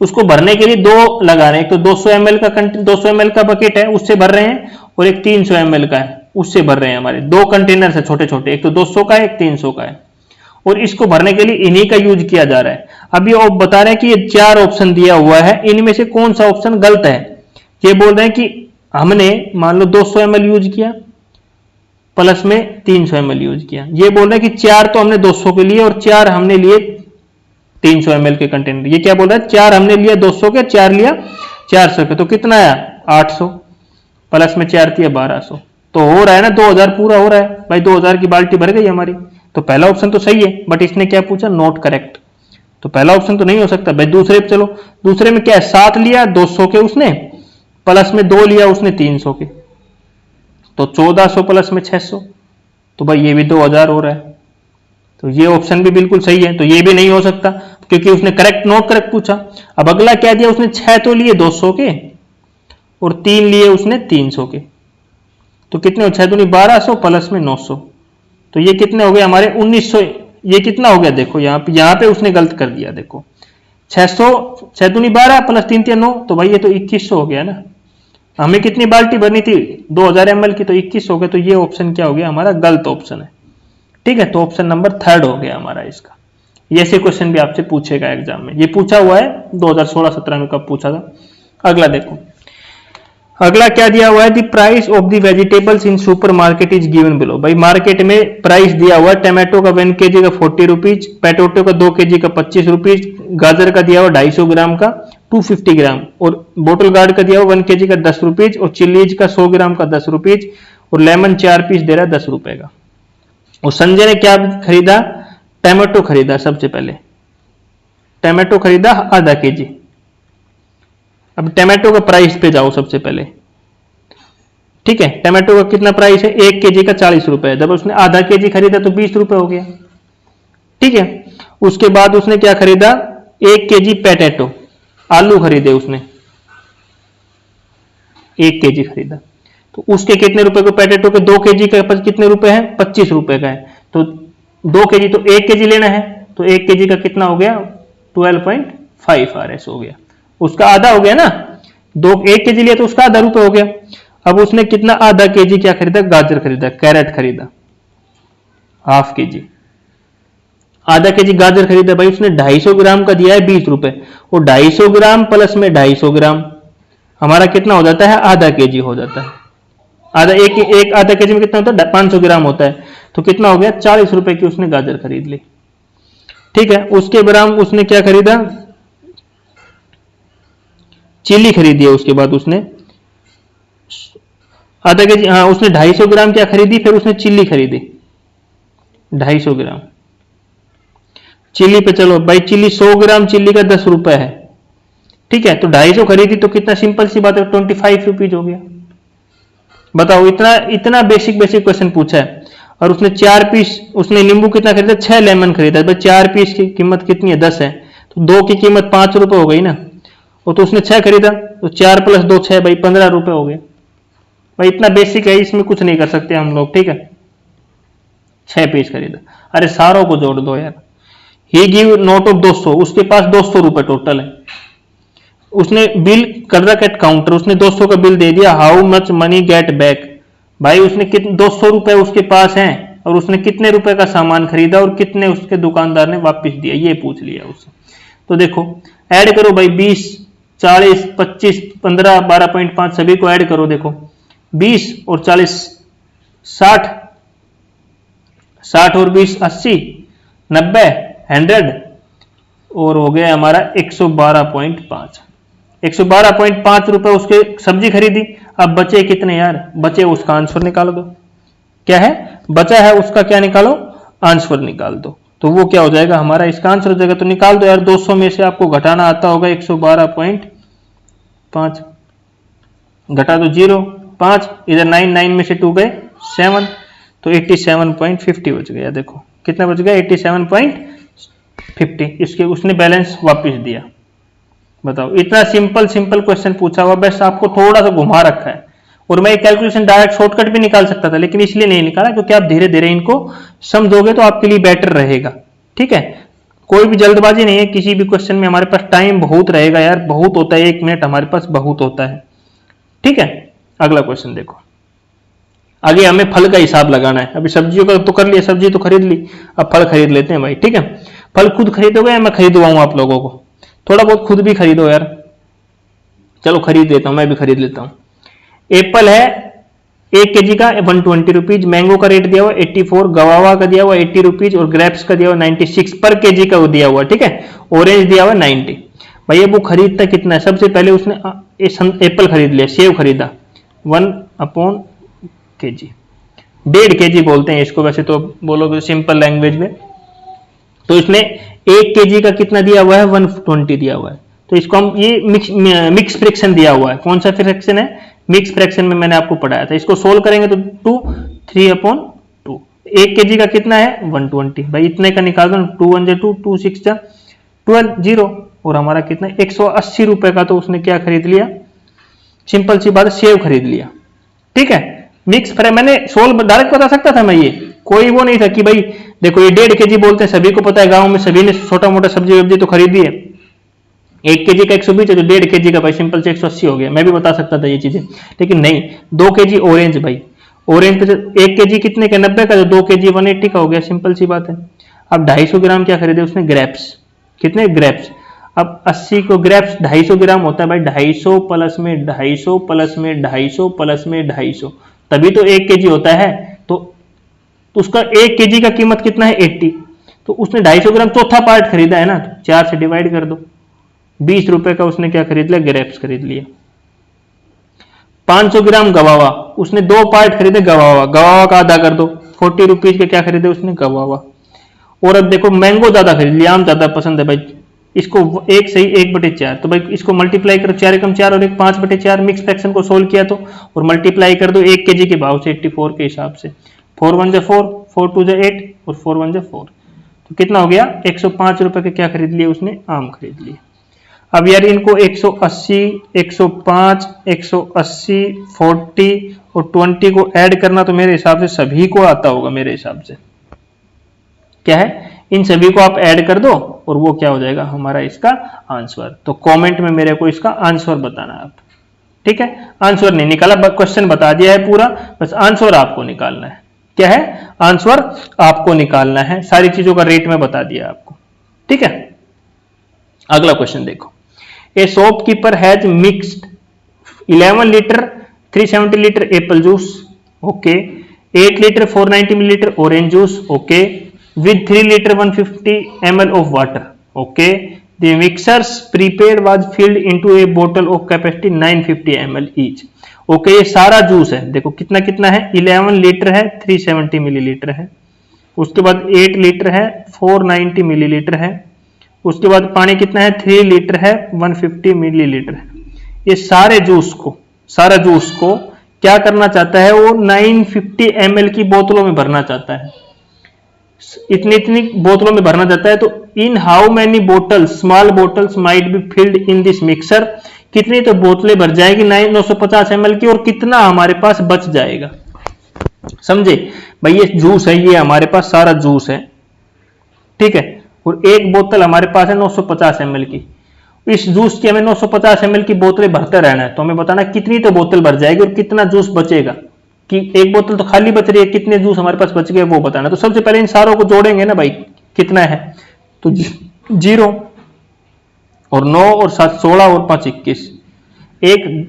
उसको भरने के लिए 2 लगा रहे हैं, एक तो 200 ml का 200 ml का बकेट है उससे भर रहे हैं, और एक 300 ml का है उससे भर रहे हैं। हमारे 2 कंटेनर है छोटे छोटे, एक तो 200 का है एक 300 का है, और इसको भरने के लिए इन्हीं का यूज किया जा रहा है। अब ये बता रहे हैं कि ये 4 ऑप्शन दिया हुआ है, इनमें से कौन सा ऑप्शन गलत है। ये बोल रहे हैं कि हमने मान लो 200 ml यूज किया प्लस में 300 ml यूज किया। ये बोल रहे हैं कि 4 तो हमने 200 के लिए और 4 हमने लिए 300 ml के कंटेनर। ये क्या बोल रहा है, 4 हमने लिया 200 के, 4 लिया 400 के, तो कितना आया 800 प्लस में 4 दिया 1200। तो हो रहा है ना 2000 पूरा हो रहा है भाई, 2000 की बाल्टी भर गई हमारी। तो पहला ऑप्शन तो सही है, बट इसने क्या पूछा नॉट करेक्ट, तो पहला ऑप्शन तो नहीं हो सकता भाई। दूसरे पे चलो, दूसरे में क्या है 7 लिया 200 के उसने, प्लस में 2 लिया उसने 300 के, तो 1400 प्लस में 600, तो भाई ये भी 2000 हो रहा है। तो ये ऑप्शन भी बिल्कुल सही है, तो ये भी नहीं हो सकता क्योंकि उसने करेक्ट नॉट करेक्ट पूछा। अब अगला क्या दिया उसने, 6 तो लिए 200 के और 3 लिए उसने 300 के, तो कितने हो 6 दूनी 1200 प्लस में 900, तो ये कितने हो गए हमारे 1900। ये कितना हो गया देखो, यहाँ पे उसने गलत कर दिया, देखो 600 6 दूनी 12 प्लस 3 3 9, तो भाई ये तो 2100 हो गया ना। हमें कितनी बाल्टी भरनी थी 2000 ml की, तो 21 हो गया। तो ये ऑप्शन क्या हो गया हमारा, गलत ऑप्शन है। ठीक है, तो ऑप्शन नंबर 3 हो गया हमारा इसका। ये ऐसे क्वेश्चन भी आपसे पूछेगा एग्जाम में, ये पूछा हुआ है 2016-17 में, कब पूछा था। अगला देखो, अगला क्या दिया हुआ है, the price of the vegetables in super market is given below. भाई मार्केट में प्राइस दिया हुआ है, टमाटो का 1 kg का 40 रुपीज, पोटैटो का 2 kg का 25 रुपीज, गाजर का दिया हुआ 250 ग्राम का 250 ग्राम, और बोटल गार्ड का दिया हुआ 1 kg का 10 रुपीज, और चिल्लीज का 100 ग्राम का 10 रुपीज, और लेमन 4 पीस दे रहा है 10 रुपए का। और संजय ने क्या खरीदा, टमाटो खरीदा। सबसे पहले टमाटो खरीदा आधा kg। अब टमाटो का प्राइस पे जाओ सबसे पहले। ठीक है, टमाटो का कितना प्राइस है, 1 kg का 40 रुपए। जब उसने आधा kg खरीदा तो 20 रुपए हो गया। ठीक है, उसके बाद उसने क्या खरीदा, 1 kg पोटैटो, आलू खरीदे उसने, 1 kg खरीदा। तो उसके कितने रुपए को, पोटैटो के 2 kg का कितने रुपए हैं, 25 रुपए का है। तो 2 kg तो 1 kg लेना है, तो 1 kg का कितना हो गया, 12.5 RS हो गया। उसका आधा हो गया ना, 1 kg लिया तो उसका आधा रुपए हो गया। अब उसने कितना, आधा kg क्या खरीदा, गाजर खरीदा, कैरेट खरीदा, हाफ kg, आधा kg गाजर खरीदा। भाई उसने 250 ग्राम का दिया है 20 रुपए, और 250 ग्राम प्लस में 250 ग्राम हमारा कितना हो जाता है, आधा kg हो जाता है। आधा एक आधा kg में कितना होता है, 500 ग्राम होता है। तो कितना हो गया, 40 रुपए की उसने गाजर खरीद ली। ठीक है, उसके ग्राम उसने क्या खरीदा, चिल्ली खरीदी है। उसके बाद उसने आधा kg, हाँ उसने 250 ग्राम क्या खरीदी, फिर उसने चिल्ली खरीदी 250 ग्राम चिल्ली पे। चलो भाई चिल्ली 100 ग्राम चिल्ली का 10 रुपए है। ठीक है, तो 250 खरीदी तो कितना, सिंपल सी बात है 25 रुपीज हो गया। बताओ, इतना बेसिक क्वेश्चन पूछा है। और उसने 4 पीस, उसने नींबू कितना खरीदा, 6 लेमन खरीदा। भाई 4 पीस की कीमत कितनी है, 10 है, तो 2 की कीमत 5 रुपए हो गई ना। और तो उसने 6 खरीदा, तो 4 + 2 6, भाई 15 रुपए हो गए। भाई इतना बेसिक है, इसमें कुछ नहीं कर सकते हम लोग। ठीक है, 6 पीस खरीदा। अरे सारों को जोड़ दो यार। ही गिव नोट ऑफ 200, उसके पास 200 रुपए टोटल है। उसने बिल कर रखा एट काउंटर, उसने 200 का बिल दे दिया। How much money get back. भाई उसने कितने, 200 रुपए उसके पास हैं, और उसने कितने रुपए का सामान खरीदा और कितने उसके दुकानदार ने वापस दिया, ये पूछ लिया उससे। तो देखो ऐड करो भाई, 20 40 25 15 12.5 सभी को ऐड करो। देखो 20 और 40 60, 60 और 20 80, 90 100, और हो गया हमारा 112.5। 112.5 रुपए उसके सब्जी खरीदी। अब बचे कितने यार, बचे उसका आंसर निकाल दो। क्या है बचा है उसका, क्या निकालो, आंसर निकाल दो। तो वो क्या हो जाएगा हमारा, इसका आंसर हो जाएगा। तो निकाल दो यार, 200 में से आपको घटाना आता होगा 112.5, घटा दो 0 5, इधर 9 में से 2 गए 7, तो 87.50 बच गया। देखो कितना बच गया, 87.50। इसके उसने बैलेंस वापस दिया। बताओ, इतना सिंपल क्वेश्चन पूछा हुआ, बस आपको थोड़ा सा घुमा रखा है। और मैं कैलकुलेशन डायरेक्ट शॉर्टकट भी निकाल सकता था, लेकिन इसलिए नहीं निकाला क्योंकि आप धीरे धीरे इनको समझोगे तो आपके लिए बेटर रहेगा। ठीक है, कोई भी जल्दबाजी नहीं है किसी भी क्वेश्चन में। हमारे पास टाइम बहुत रहेगा यार, बहुत होता है, 1 मिनट हमारे पास बहुत होता है। ठीक है, अगला क्वेश्चन देखो। आगे हमें फल का हिसाब लगाना है। अभी सब्जियों का तो कर लिया, सब्जी तो खरीद ली, अब फल खरीद लेते हैं भाई। ठीक है, फल खुद खरीदोगे या मैं खरीदवाऊं आप लोगों को, थोड़ा बहुत खुद भी खरीदो यार। चलो खरीद लेता हूं, मैं भी खरीद लेता हूं। एप्पल है 1 kg का 120 रुपीज, मैंगो का रेट दिया हुआ 84, गवावा का दिया हुआ 80 रुपीज, और ग्रेप्स का दिया हुआ 96 पर kg का वो दिया हुआ। ठीक है, ऑरेंज दिया हुआ 90। भैया वो खरीदता कितना है, सबसे पहले उसने एप्पल खरीद लिया, सेव खरीदा 1/kg, 1.5 kg बोलते हैं इसको वैसे तो, बोलोगे सिंपल लैंग्वेज में। तो इसने 1 kg का कितना दिया हुआ है, 120 दिया हुआ है। तो इसको हम, ये मिक्स फ्रैक्शन दिया हुआ है। कौन सा फ्रैक्शन है, मिक्स फ्रैक्शन में मैंने आपको पढ़ाया था। इसको सोल्व करेंगे तो 2 3/2। 1 kg का कितना है 120, भाई इतने का निकाल दो, 2 1 2 2 6 12 0, और हमारा कितना 180 रुपए का तो उसने क्या खरीद लिया, सिंपल सी बात है, सेव खरीद लिया। ठीक है, मिक्स फ्रैक्शन मैंने सोल्व डायरेक्ट बता सकता था मैं, ये कोई वो नहीं था कि भाई देखो ये 1.5 kg बोलते हैं, सभी को पता है, गांव में सभी ने छोटा मोटा सब्जी वब्जी तो खरीदी है। 1 केजी का 120 है तो 1.5 केजी का भाई सिंपल से 180 हो गया। मैं भी बता सकता था ये चीजें, लेकिन नहीं। 2 केजी ऑरेंज भाई, ऑरेंज पे 1 केजी कितने का 90 का, तो 2 केजी 180 का हो गया, सिंपल सी बात है। अब 250 ग्राम क्या खरीदे उसने, ग्रेप्स। कितने ग्रेप्स, अब 80 को ग्रेप्स 250 ग्राम होता है भाई, 250 प्लस में 250 प्लस में 250 प्लस में 250, तभी तो 1 केजी होता है। तो उसका 1 केजी का कीमत कितना है 80, तो उसने 250 ग्राम चौथा पार्ट खरीदा है ना, तो 4 से डिवाइड कर दो, 20 रुपए का उसने क्या खरीद लिया, ग्रेप्स खरीद लिया। 500 ग्राम गवावा, उसने 2 पार्ट खरीदे गवावा, गवावा का आधा कर दो, 40 रुपीज के क्या खरीदे उसने, गवावा। और अब देखो मैंगो ज्यादा खरीद लिया, आम ज्यादा पसंद है भाई, इसको 1 सही 1/4, तो भाई इसको मल्टीप्लाई करो, 4 एकम 4 और 1 5/4, मिक्स फ्रैक्शन को सोल्व किया तो, और मल्टीप्लाई कर दो 1 केजी के भाव से 84 के हिसाब से, 4 1 4, 4 2 8 और 4 1 4, तो कितना हो गया 105 रुपए के क्या खरीद लिए उसने, आम खरीद लिए। अब यार इनको 180, 105, 180, 40 और 20 को ऐड करना तो मेरे हिसाब से सभी को आता होगा, मेरे हिसाब से क्या है, इन सभी को आप ऐड कर दो और वो क्या हो जाएगा हमारा इसका आंसर। तो कमेंट में मेरे को इसका आंसर बताना है आप, ठीक है। आंसर नहीं निकाला, क्वेश्चन बता दिया है पूरा, बस आंसर आपको निकालना है। क्या है, आंसर आपको निकालना है, सारी चीजों का रेट में बता दिया आपको, ठीक है। अगला क्वेश्चन देखो, ए shopkeeper has mixed 11 litre 370 litre Apple juice, okay, 8 litre 490 millilitre orange juice, okay, with 3 liter 150 ml of water, okay, the mixers prepared was filled into a bottle of capacity 950 ml each, okay, ये सारा juice है, देखो कितना कितना है, 11 litre है 370 millilitre है, उसके बाद 8 लीटर है 490 मिलीलीटर है, उसके बाद पानी कितना है 3 लीटर है 150 मिलीलीटर है। ये सारा जूस को क्या करना चाहता है, वो 950 ml की बोतलों में भरना चाहता है, इतनी इतनी बोतलों में भरना चाहता है। तो in how many bottles, small bottles might be filled in this mixer, कितनी तो बोतलें भर जाएगी 950 ml की, और कितना हमारे पास बच जाएगा, समझे भाई। ये जूस है, ये हमारे पास सारा जूस है, ठीक है, और एक बोतल हमारे पास है 950 ml की। इस जूस की हमें 950 ml की बोतलें भरते रहना है, तो हमें बताना कितनी तो बोतल भर जाएगी और कितना जूस बचेगा, कि एक बोतल तो खाली बच रही है, कितने जूस हमारे पास बच गए वो बताना। तो सबसे पहले इन सारों को जोड़ेंगे ना भाई, कितना है, तो 0 और 9 और 7 16 और 5 21, 1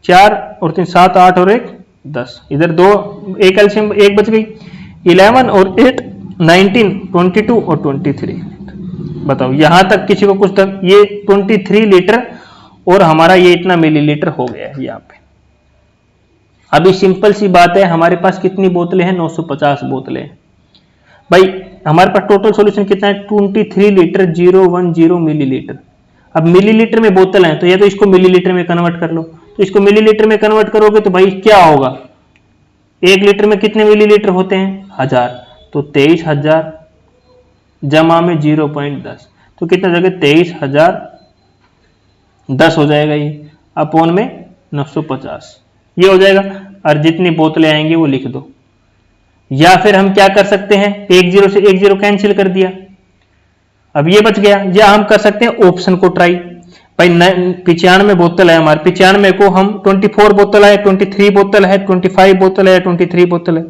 4 और 3 7 8 और 1 10, इधर 2 एक एल्सियम 1 बच गई, 11 और 8 19 22 और 23। बताओ यहां तक किसी को कुछ तक, ये 23 लीटर और हमारा ये इतना मिलीलीटर हो गया है यहाँ पे। अभी सिंपल सी बात है, हमारे पास कितनी बोतलें हैं, 950 बोतलें भाई। हमारे पास टोटल सॉल्यूशन कितना है, 23 लीटर 010 मिलीलीटर। अब मिलीलीटर में बोतल है, तो या तो इसको मिलीलीटर में कन्वर्ट कर लो, तो इसको मिलीलीटर में कन्वर्ट करोगे तो भाई क्या होगा, 1 लीटर में कितने मिलीलीटर होते हैं 1000, तो 23,000 जमा में 0.10, तो कितना जगह 23,010 हो जाएगा, ये अपोन में 950 ये हो जाएगा, और जितनी बोतलें आएंगी वो लिख दो। या फिर हम क्या कर सकते हैं, 1 0 से 1 0 कैंसिल कर दिया, अब ये बच गया। या हम कर सकते हैं ऑप्शन को ट्राई, भाई 95 बोतल है हमारे, 95 को हम 24 बोतल है, 23 बोतल है, 25 बोतल है, 23 बोतल है,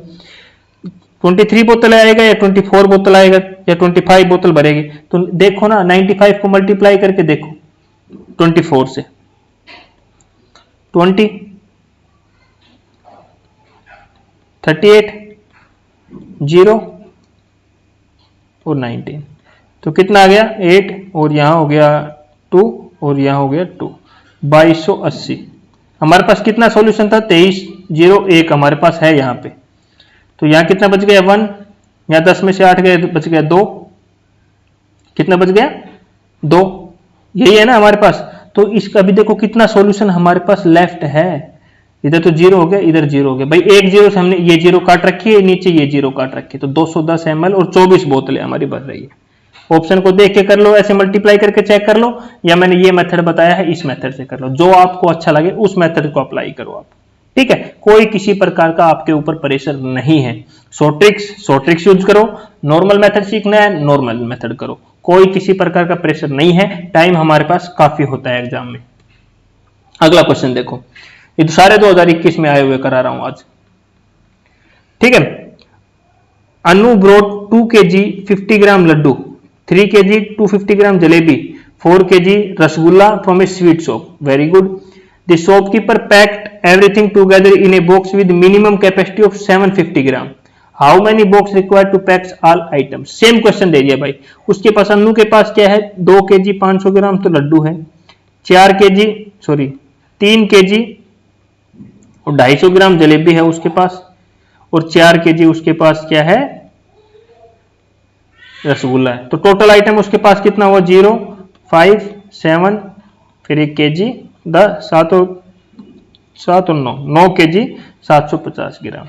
23 बोतल आएगा या 24 बोतल आएगा या 25 बोतल भरेगी। तो देखो ना 95 को मल्टीप्लाई करके देखो 24 से, 20 38 0 और 19, तो कितना आ गया 8 और यहां हो गया 2 और यहां हो गया 2, 2280। हमारे पास कितना सॉल्यूशन था, 2301 हमारे पास है यहाँ पे, तो यहां कितना बच गया 1, यहां 10 में से 8 गए बच गया 2, कितना बच गया 2, यही है ना हमारे पास। तो इसका भी देखो कितना सॉल्यूशन हमारे पास लेफ्ट है, इधर तो 0 हो गया, इधर 0 हो गया भाई, एक 0 से हमने ये 0 काट रखी है, नीचे ये 0 काट रखी है, तो 210 ml और 24 बोतलें हमारी बच रही है। ऑप्शन को देख के कर लो, ऐसे मल्टीप्लाई करके चेक कर लो, या मैंने ये मेथड बताया है इस मेथड से कर लो, जो आपको अच्छा लगे उस मेथड को अप्लाई करो आप, ठीक है। कोई किसी प्रकार का आपके ऊपर प्रेशर नहीं है। शॉर्ट ट्रिक्स यूज करो, नॉर्मल मेथड सीखना है नॉर्मल मेथड करो, कोई किसी प्रकार का प्रेशर नहीं है, टाइम हमारे पास काफी होता है एग्जाम में। अगला क्वेश्चन देखो, ये तो सारे 2021 में आए हुए करा रहा हूं आज, ठीक है। Anu brought 2 kg 50 gram laddu, 3 kg 250 gram jalebi, 4 kg rasgulla from a sweet shop. Very good. The shopkeeper packed everything together in a box with minimum capacity of 750 gram. How many box required to pack all items. Same question दे दिया भाई। उसके पास, अन्नू के पास क्या है, 2 kg 500 ग्राम तो लड्डू है, 3 kg और 250 ग्राम जलेबी है उसके पास, और 4 kg उसके पास क्या है, रसगुल्ला है। तो टोटल आइटम उसके पास कितना हुआ, 0 5 7 फिर 1 kg 10 7 और 9 kg 750 ग्राम।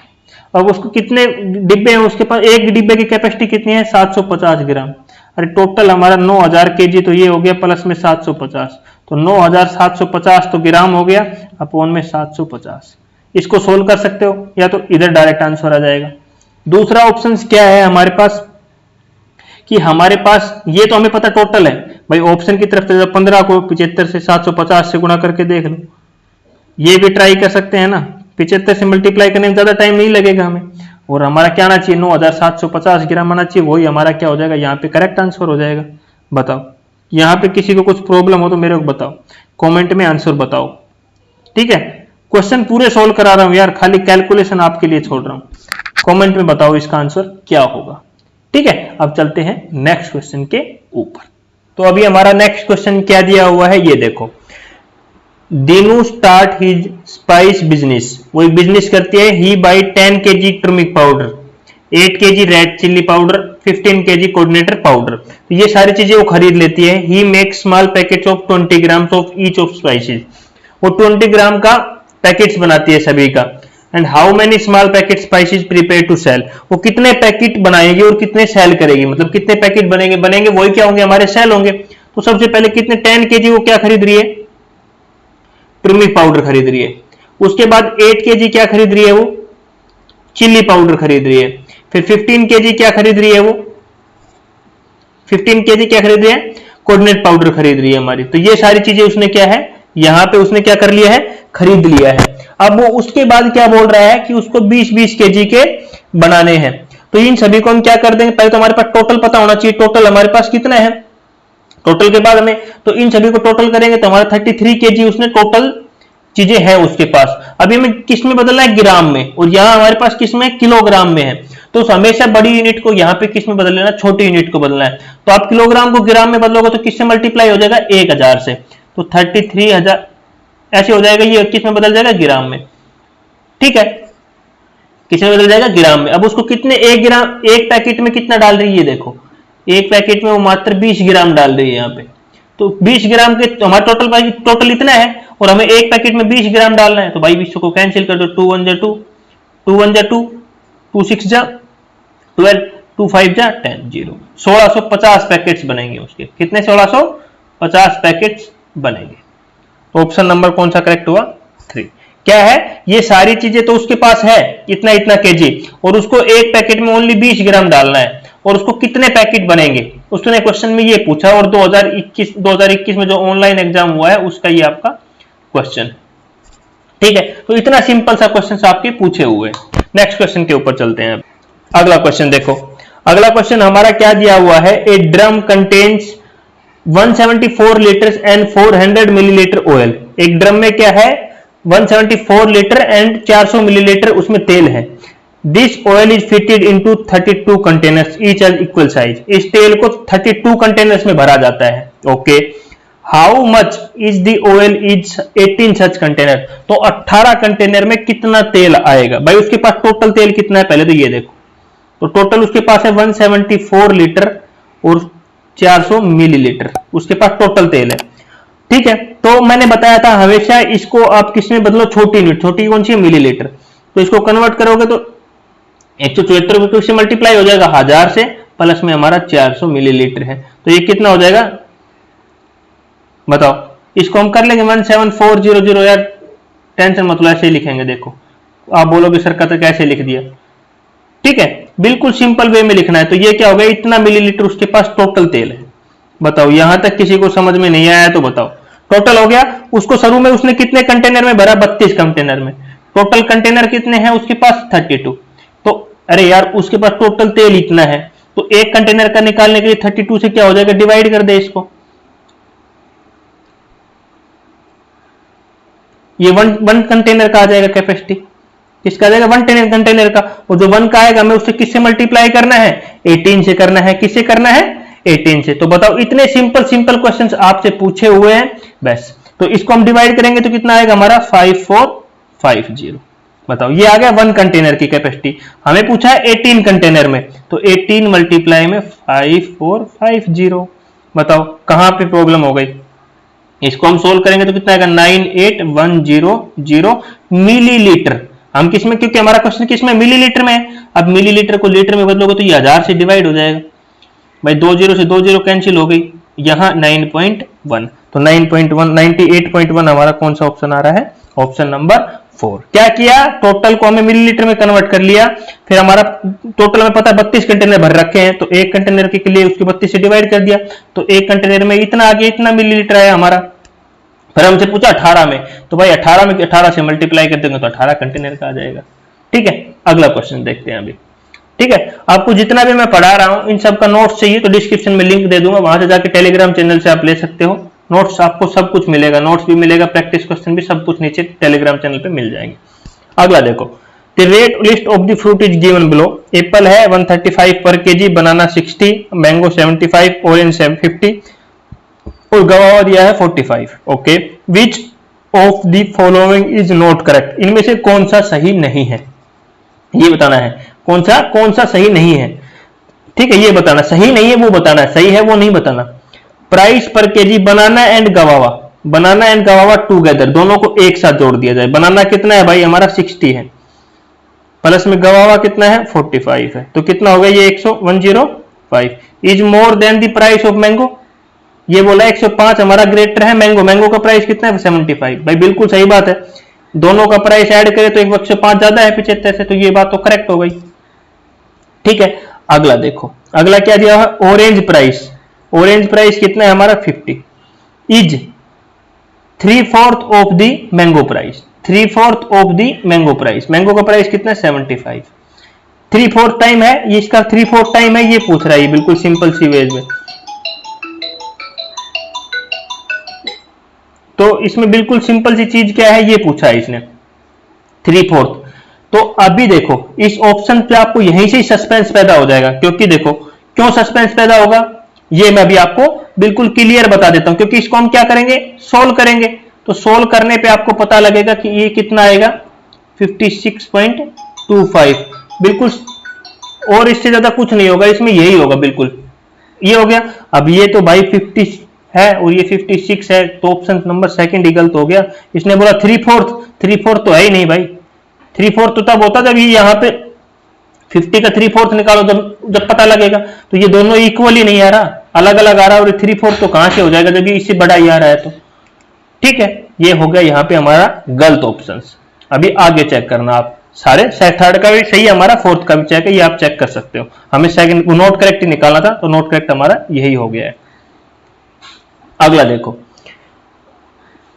अब उसको कितने डिब्बे हैं उसके पास, एक डिब्बे की कैपेसिटी कितनी है, 750 ग्राम। अरे टोटल हमारा 9000 kg, तो ये हो गया प्लस में 750, तो 9750 तो ग्राम हो गया, अपॉन में 750। इसको सोल्व कर सकते हो, या तो इधर डायरेक्ट आंसर आ जाएगा। दूसरा ऑप्शन क्या है हमारे पास, कि हमारे पास ये तो हमें पता टोटल है भाई, ऑप्शन की तरफ से 15 को 75 से 750 से गुणा करके देख लो। ये भी ट्राई कर सकते हैं ना, 75 से मल्टीप्लाई करने में ज्यादा टाइम नहीं लगेगा हमें, और हमारा क्या आना चाहिए, 9750 ग्राम आना चाहिए, वही हमारा क्या हो जाएगा, यहाँ पे करेक्ट आंसर हो जाएगा। बताओ, यहाँ पे किसी को कुछ प्रॉब्लम हो तो मेरे को बताओ, कमेंट में आंसर बताओ, ठीक है। क्वेश्चन पूरे सोल्व करा रहा हूं यार, खाली कैलकुलेशन आपके लिए छोड़ रहा हूं। कमेंट में बताओ इसका आंसर क्या होगा, ठीक है। अब चलते हैं नेक्स्ट क्वेश्चन के ऊपर। तो अभी हमारा नेक्स्ट क्वेश्चन क्या दिया हुआ है, ये देखो। Dinu start his spice business, वो एक बिजनेस करती है। He buy 10 kg turmeric powder, 8 kg red chilli powder, 15 kg coriander powder. तो ये सारी चीजें वो खरीद लेती है। He make small packets of 20 grams of each of spices, वो 20 ग्राम का पैकेट्स बनाती है सभी का। And how many small packet spices prepare to sell, वो कितने पैकेट बनाएगी और कितने सेल करेगी, मतलब कितने पैकेट बनेंगे वही क्या होंगे, हमारे सेल होंगे। तो सबसे पहले कितने 10 kg वो क्या खरीद रही है, टर्मिक पाउडर खरीद रही है। उसके बाद 8 kg क्या खरीद रही है, वो चिल्ली पाउडर खरीद रही है। फिर 15 kg क्या खरीद रही है, वो 15 kg क्या खरीद रही है, कोऑर्डिनेट पाउडर खरीद रही है हमारी। तो ये सारी चीजें उसने क्या है, यहां पे उसने क्या कर लिया है, खरीद लिया है। अब वो उसके बाद क्या बोल रहा है कि उसको 20-20 kg के बनाने हैं। तो इन सभी को हम क्या कर देंगे, पहले तो हमारे पास टोटल पता होना चाहिए, टोटल हमारे पास कितना है, टोटल के बाद हमें, तो इन सभी को टोटल करेंगे तो हमारा 33 kg उसने टोटल चीजें हैं उसके पास। अभी हमें किस में बदलना है, ग्राम में, और यहां हमारे पास किस में, किलोग्राम में है। तो हमेशा बड़ी यूनिट को यहाँ पे किस में बदल लेना, छोटी यूनिट को बदलना है। तो आप किलोग्राम को ग्राम में बदलोगे तो किससे मल्टीप्लाई हो जाएगा, 1000 से। तो 33,000 ऐसे हो जाएगा, ये किस में बदल जाएगा, ग्राम में, ठीक है। किस में बदल जाएगा, ग्राम में। अब उसको कितने, 1 ग्राम, एक पैकेट में कितना डाल रही है, देखो एक पैकेट में वो मात्र 20 ग्राम डाल रही है यहाँ पे। तो 20 ग्राम के तो हमारा टोटल इतना है, और हमें एक पैकेट में 20 ग्राम डालना है। तो भाई 20 को कैंसिल कर दो, 2 1 जा 2, 2 1 जा 2, 2 6 जा 12, 2 5 जा 10, 0, 1650 पैकेट्स बनेंगे उसके। कितने, 1650 पैकेट्स बनेंगे। ऑप्शन नंबर कौन सा करेक्ट हुआ, 3। क्या है, ये सारी चीजें तो उसके पास है, इतना इतना केजी, और उसको एक पैकेट में ओनली 20 ग्राम डालना है, और उसको कितने पैकेट बनेंगे उसने क्वेश्चन में ये पूछा। और 2021 में जो ऑनलाइन एग्जाम हुआ है उसका ये आपका क्वेश्चन, ठीक है। तो इतना सिंपल सा क्वेश्चन आपके पूछे हुए। नेक्स्ट क्वेश्चन के ऊपर चलते हैं। अगला क्वेश्चन देखो, अगला क्वेश्चन हमारा क्या दिया हुआ है, a drum contains 174 litres and 400 millilitre oil. एक ड्रम में क्या है, 174 लीटर एंड 400 मिलीलीटर उसमें तेल है। This oil is fitted into 32 containers each are equal size. इस तेल को 32 कंटेनर्स में भरा जाता है, okay. How much is the oil is 18 such container. तो 18 कंटेनर में कितना तेल आएगा, भाई उसके पास टोटल तेल कितना है, पहले तो ये देखो। तो टोटल उसके पास है 174 लीटर और 400 मिलीलीटर उसके पास टोटल तेल है, ठीक है। तो मैंने बताया था हमेशा इसको आप किस में बदलो, छोटी यूनिट, छोटी कौन सी है, मिलीलीटर। तो इसको कन्वर्ट करोगे तो 174 से मल्टीप्लाई हो जाएगा 1000 से, प्लस में हमारा 400 मिलीलीटर है। तो ये कितना हो जाएगा, बताओ। इसको हम कर लेंगे 17400, यार टेंशन मतलब ऐसे ही लिखेंगे। देखो आप बोलोगे सर का तो कैसे लिख दिया, ठीक है, बिल्कुल सिंपल वे में लिखना है। तो ये क्या हो गया, इतना मिलीलीटर उसके पास टोटल तेल है। बताओ, यहां तक किसी को समझ में नहीं आया तो बताओ। टोटल हो गया, उसको शुरू में उसने कितने कंटेनर में भरा, 32 कंटेनर में। टोटल कंटेनर कितने हैं उसके पास, 32। तो अरे यार उसके पास टोटल तेल इतना है, तो एक कंटेनर का निकालने के लिए 32 से क्या हो जाएगा, डिवाइड कर दे इसको। ये वन कंटेनर का आ जाएगा कैपेसिटी, किसका आ जाएगा, वन कंटेनर का। और जो वन का आएगा हमें उससे किससे मल्टीप्लाई करना है, 18 से करना है। किससे करना है, 18 से। तो बताओ, इतने सिंपल सिंपल क्वेश्चंस आपसे पूछे हुए हैं बस। तो इसको हम डिवाइड करेंगे तो कितना आएगा हमारा, 5450। बताओ, ये आ गया वन कंटेनर की कैपेसिटी। हमें पूछा है 18 कंटेनर में, तो 18 मल्टीप्लाई में 5450। बताओ कहां पे प्रॉब्लम हो गई। इसको हम सोल्व करेंगे तो कितना आएगा, 98100 मिलीलीटर। हम किसमें, क्योंकि हमारा क्वेश्चन किसमें, मिलीलीटर में है। अब मिलीलीटर को लीटर में बदलोगे तो ये 1000 से डिवाइड हो जाएगा भाई, 20 से 20 कैंसिल हो गई, यहां 9.1। तो 98.1 हमारा कौन सा ऑप्शन आ रहा है, ऑप्शन नंबर 4। क्या किया, टोटल को हमें मिलीलीटर में कन्वर्ट कर लिया। फिर हमारा टोटल में पता है 32 कंटेनर भर रखे हैं, तो एक कंटेनर के लिए उसके 32 से डिवाइड कर दिया, तो एक कंटेनर में इतना आ गया, इतना मिलीलीटर आया हमारा। फिर हमसे पूछा 18 में, तो भाई 18 में 18 से मल्टीप्लाई कर देंगे तो 18 कंटेनर का आ जाएगा। ठीक है, अगला क्वेश्चन देखते हैं अभी। ठीक है, आपको जितना भी मैं पढ़ा रहा हूं इन सब का नोट्स चाहिए तो डिस्क्रिप्शन में लिंक दे दूंगा, वहां से जाके टेलीग्राम चैनल से आप ले सकते हो। नोट्स आपको सब कुछ मिलेगा, नोट्स भी मिलेगा, प्रैक्टिस क्वेश्चन भी, सब कुछ नीचे टेलीग्राम चैनल पे मिल जाएंगे। अगला देखो, the rate list of the fruit is given below. Apple है 135 पर केजी, बनाना 60, मैंगो 75, ऑरेंज 50 और गवावा दिया है 45। Okay, which of the following is not correct. इनमें से कौन सा सही नहीं है, ये बताना है। कौन सा सही नहीं है, ठीक है, ये बताना। सही नहीं है वो बताना है, सही है वो नहीं बताना। प्राइस पर KG banana and गवावा, banana and गवावा together, दोनों को एक साथ जोड़ दिया जाए। बनाना कितना है भाई हमारा 60 है, प्लस में गवावा कितना है 45 है, तो कितना हो गया ये 105। Is more than the price of mango, ये बोला 105 हमारा ग्रेटर है मैंगो। मैंगो का प्राइस कितना है 75। भाई बिल्कुल सही बात है, दोनों का प्राइस ऐड करें तो 105 ज्यादा है 75 से, तो ये बात तो करेक्ट हो गई। ठीक है, अगला देखो, अगला क्या दिया है, ऑरेंज प्राइस। ऑरेंज प्राइस कितना है हमारा 50, is 3/4 of the mango price. 3/4 of the mango price, mango का प्राइस कितना है 75। 3/4 टाइम है ये, इसका 3/4 टाइम है ये पूछ रहा है, बिल्कुल सिंपल सी वेज में। तो इसमें बिल्कुल सिंपल सी चीज क्या है, ये पूछा है इसने 3/4। तो अभी देखो इस ऑप्शन पे आपको यहीं से सस्पेंस पैदा हो जाएगा, क्योंकि देखो क्यों सस्पेंस पैदा होगा ये मैं भी आपको बिल्कुल क्लियर बता देता हूं। क्योंकि इसको हम क्या करेंगे, सोल्व करेंगे, तो सोल्व करने पे आपको पता लगेगा कि ये कितना आएगा 56.25 बिल्कुल, और इससे ज्यादा कुछ नहीं होगा, इसमें यही होगा बिल्कुल, ये हो गया। अब ये तो भाई 50 है और ये 56 है, तो ऑप्शन नंबर सेकंड ही गलत हो गया। इसने बोला 3/4 तो है ही नहीं भाई। 3/4 तो तब होता जब ये यहाँ पे 50 का 3/4 निकालो, जब पता लगेगा। तो ये दोनों इक्वल ही नहीं आ रहा, अलग अलग आ रहा, और 3/4 तो कहां से हो जाएगा जब ये इससे बड़ा ही आ रहा है। तो ठीक है, ये हो गया यहाँ पे हमारा गलत ऑप्शन। अभी आगे चेक करना आप सारे, थर्ड का भी सही, हमारा फोर्थ का भी चेक है, ये आप चेक कर सकते हो। हमें सेकंड नोट करेक्ट ही निकालना था, तो नोट करेक्ट हमारा यही हो गया है। अगला देखो,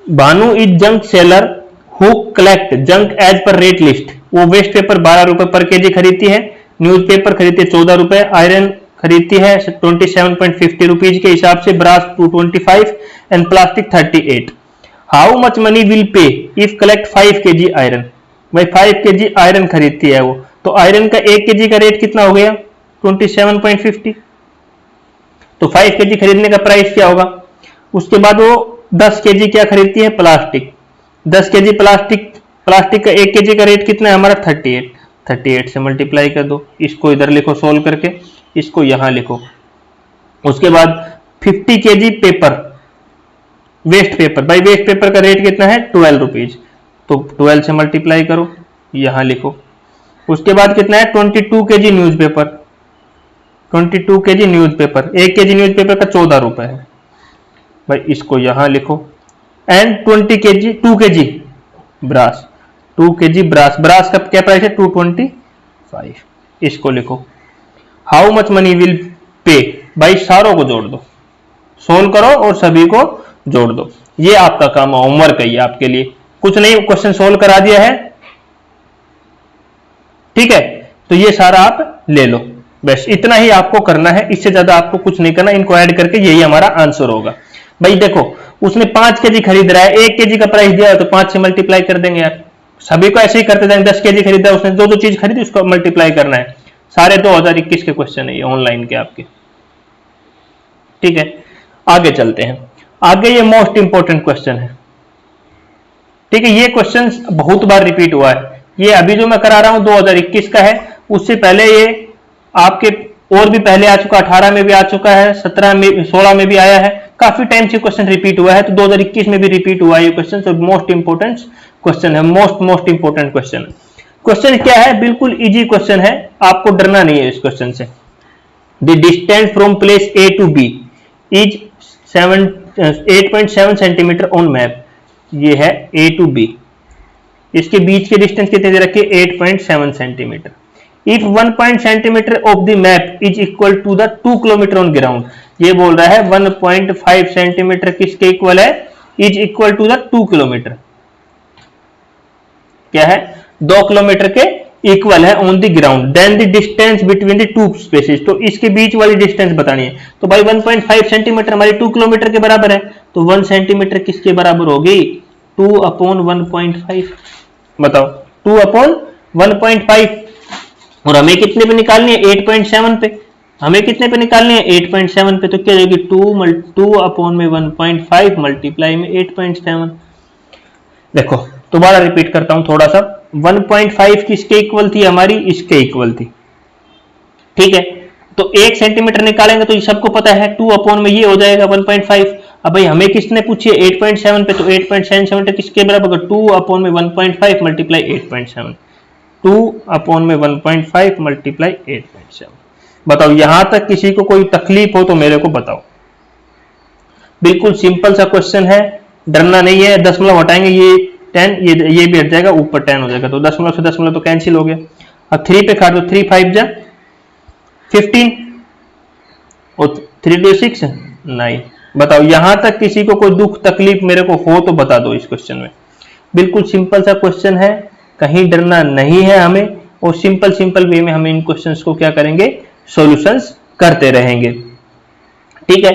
Bhanu is junk seller who collect junk as per rate list. वो वेस्ट पेपर 12 रुपए पर केजी खरीदती है, न्यूज़पेपर खरीदती है 14 रुपए, आयरन खरीदती है 27.50 रुपीज के हिसाब से, brass 225 and plastic 38। How much money will pay if collect 5 KG iron. भाई 5 केजी आयरन खरीदती है वो, तो आयरन का 1 केजी का रेट कितना हो गया 27.50। तो 5 केजी खरीदने का प्राइस क्या होगा। उसके बाद वो 10 केजी क्या खरीदती है, प्लास्टिक। 10 केजी प्लास्टिक का 1 केजी का रेट कितना है हमारा 38 से मल्टीप्लाई कर दो। इसको इधर लिखो सोल्व करके, इसको यहां लिखो। उसके बाद 50 केजी पेपर, वेस्ट पेपर। भाई वेस्ट पेपर का रेट कितना है 12 रुपीज, तो 12 से मल्टीप्लाई करो, यहां लिखो। उसके बाद कितना है 22 KG newspaper. 22 KG newspaper, 1 KG newspaper का 14 रुपए है, भाई इसको यहां लिखो। And 2 KG brass, 2 KG brass, brass का क्या प्राइस है 225, इसको लिखो। हाउ मच मनी विल पे, भाई सारों को जोड़ दो, सोल्व करो और सभी को जोड़ दो। ये आपका काम होमवर्क है, ये आपके लिए कुछ नहीं, क्वेश्चन सोल्व करा दिया है, ठीक है। तो ये सारा आप ले लो, बस इतना ही आपको करना है, इससे ज्यादा आपको कुछ नहीं करना। इनको ऐड करके यही हमारा आंसर होगा। भाई देखो, उसने 5 केजी खरीद रहा है, 1 केजी का प्राइस दिया है तो 5 से मल्टीप्लाई कर देंगे यार। सभी को ऐसे ही करते जाएंगे। 10 केजी खरीदा उसने, दो चीज खरीदी, उसको मल्टीप्लाई करना है। सारे 2021 के क्वेश्चन है ये ऑनलाइन के आपके, ठीक है। आगे चलते हैं। आगे ये मोस्ट इंपोर्टेंट क्वेश्चन है, ठीक है। ये क्वेश्चन बहुत बार रिपीट हुआ है। ये अभी जो मैं करा रहा हूं 2021 का है, उससे पहले ये आपके और भी पहले आ चुका, 18 में भी आ चुका है, 17 में, 16 में भी आया है। काफी टाइम से क्वेश्चन रिपीट हुआ है, तो 2021 में भी रिपीट हुआ है ये क्वेश्चन। तो मोस्ट इंपोर्टेंट क्वेश्चन है, मोस्ट इंपोर्टेंट क्वेश्चन है। क्वेश्चन क्या है? बिल्कुल इजी क्वेश्चन है, आपको डरना नहीं है इस क्वेश्चन से। The distance from place A to B is 8.7 centimetre on map. ये है ए टू बी, इसके बीच के डिस्टेंस कितने दे रखे? 8.7 centimetre. If 1 point centimetre of the map is equal to the 2 kilometre on ground. ये बोल रहा है 1.5 सेंटीमीटर किसके इक्वल है? Is equal to the 2 kilometre. क्या है? 2 किलोमीटर के इक्वल है on the ground. Then the distance between the two spaces. तो इसके बीच वाली डिस्टेंस बतानी है। तो भाई 1.5 सेंटीमीटर हमारी 2 किलोमीटर के बराबर है, तो 1 सेंटीमीटर किसके बराबर होगी? 2 अपॉन 1.5। बताओ, 2 अपॉन 1.5। और हमें कितने पे निकालनी है? 8.7 पे। हमें कितने पे निकालनी है? 8.7 पे। तो क्या जाएगी? 2 अपॉन में 1.5 मल्टीप्लाई में 8.7। देखो दोबारा रिपीट करता हूं थोड़ा सा। 1.5 किसके इक्वल थी? हमारी इसके इक्वल थी, ठीक है। तो 1 सेंटीमीटर निकालेंगे तो ये सबको पता है, 2 अपॉन में ये हो जाएगा 1.5। अब भाई हमें किसने पूछी है? 8.7 पे। तो 8.7 सेंटीमीटर किसके बराबर होगा? 2 अपॉन में 1.5 मल्टीप्लाई 8.7। 2 अपॉन में 1.5 मल्टीप्लाई 8.7। बताओ, यहां तक किसी को कोई तकलीफ हो तो मेरे को बताओ। बिल्कुल सिंपल सा क्वेश्चन है, डरना नहीं है। दशमलव हटाएंगे, ये 10, ये भी हट जाएगा, ऊपर 10 हो जाएगा। तो दशमलव से दशमलव तो कैंसिल हो गया। अब 3 पे काट दो, 3 5 जा 15 और 3 2 6 9। बताओ, यहां तक किसी को कोई दुख तकलीफ मेरे को हो तो बता दो इस क्वेश्चन में। बिल्कुल सिंपल सा क्वेश्चन है, कहीं डरना नहीं है हमें, और सिंपल वे में हम इन क्वेश्चंस को क्या करेंगे? सॉल्यूशंस करते रहेंगे, ठीक है।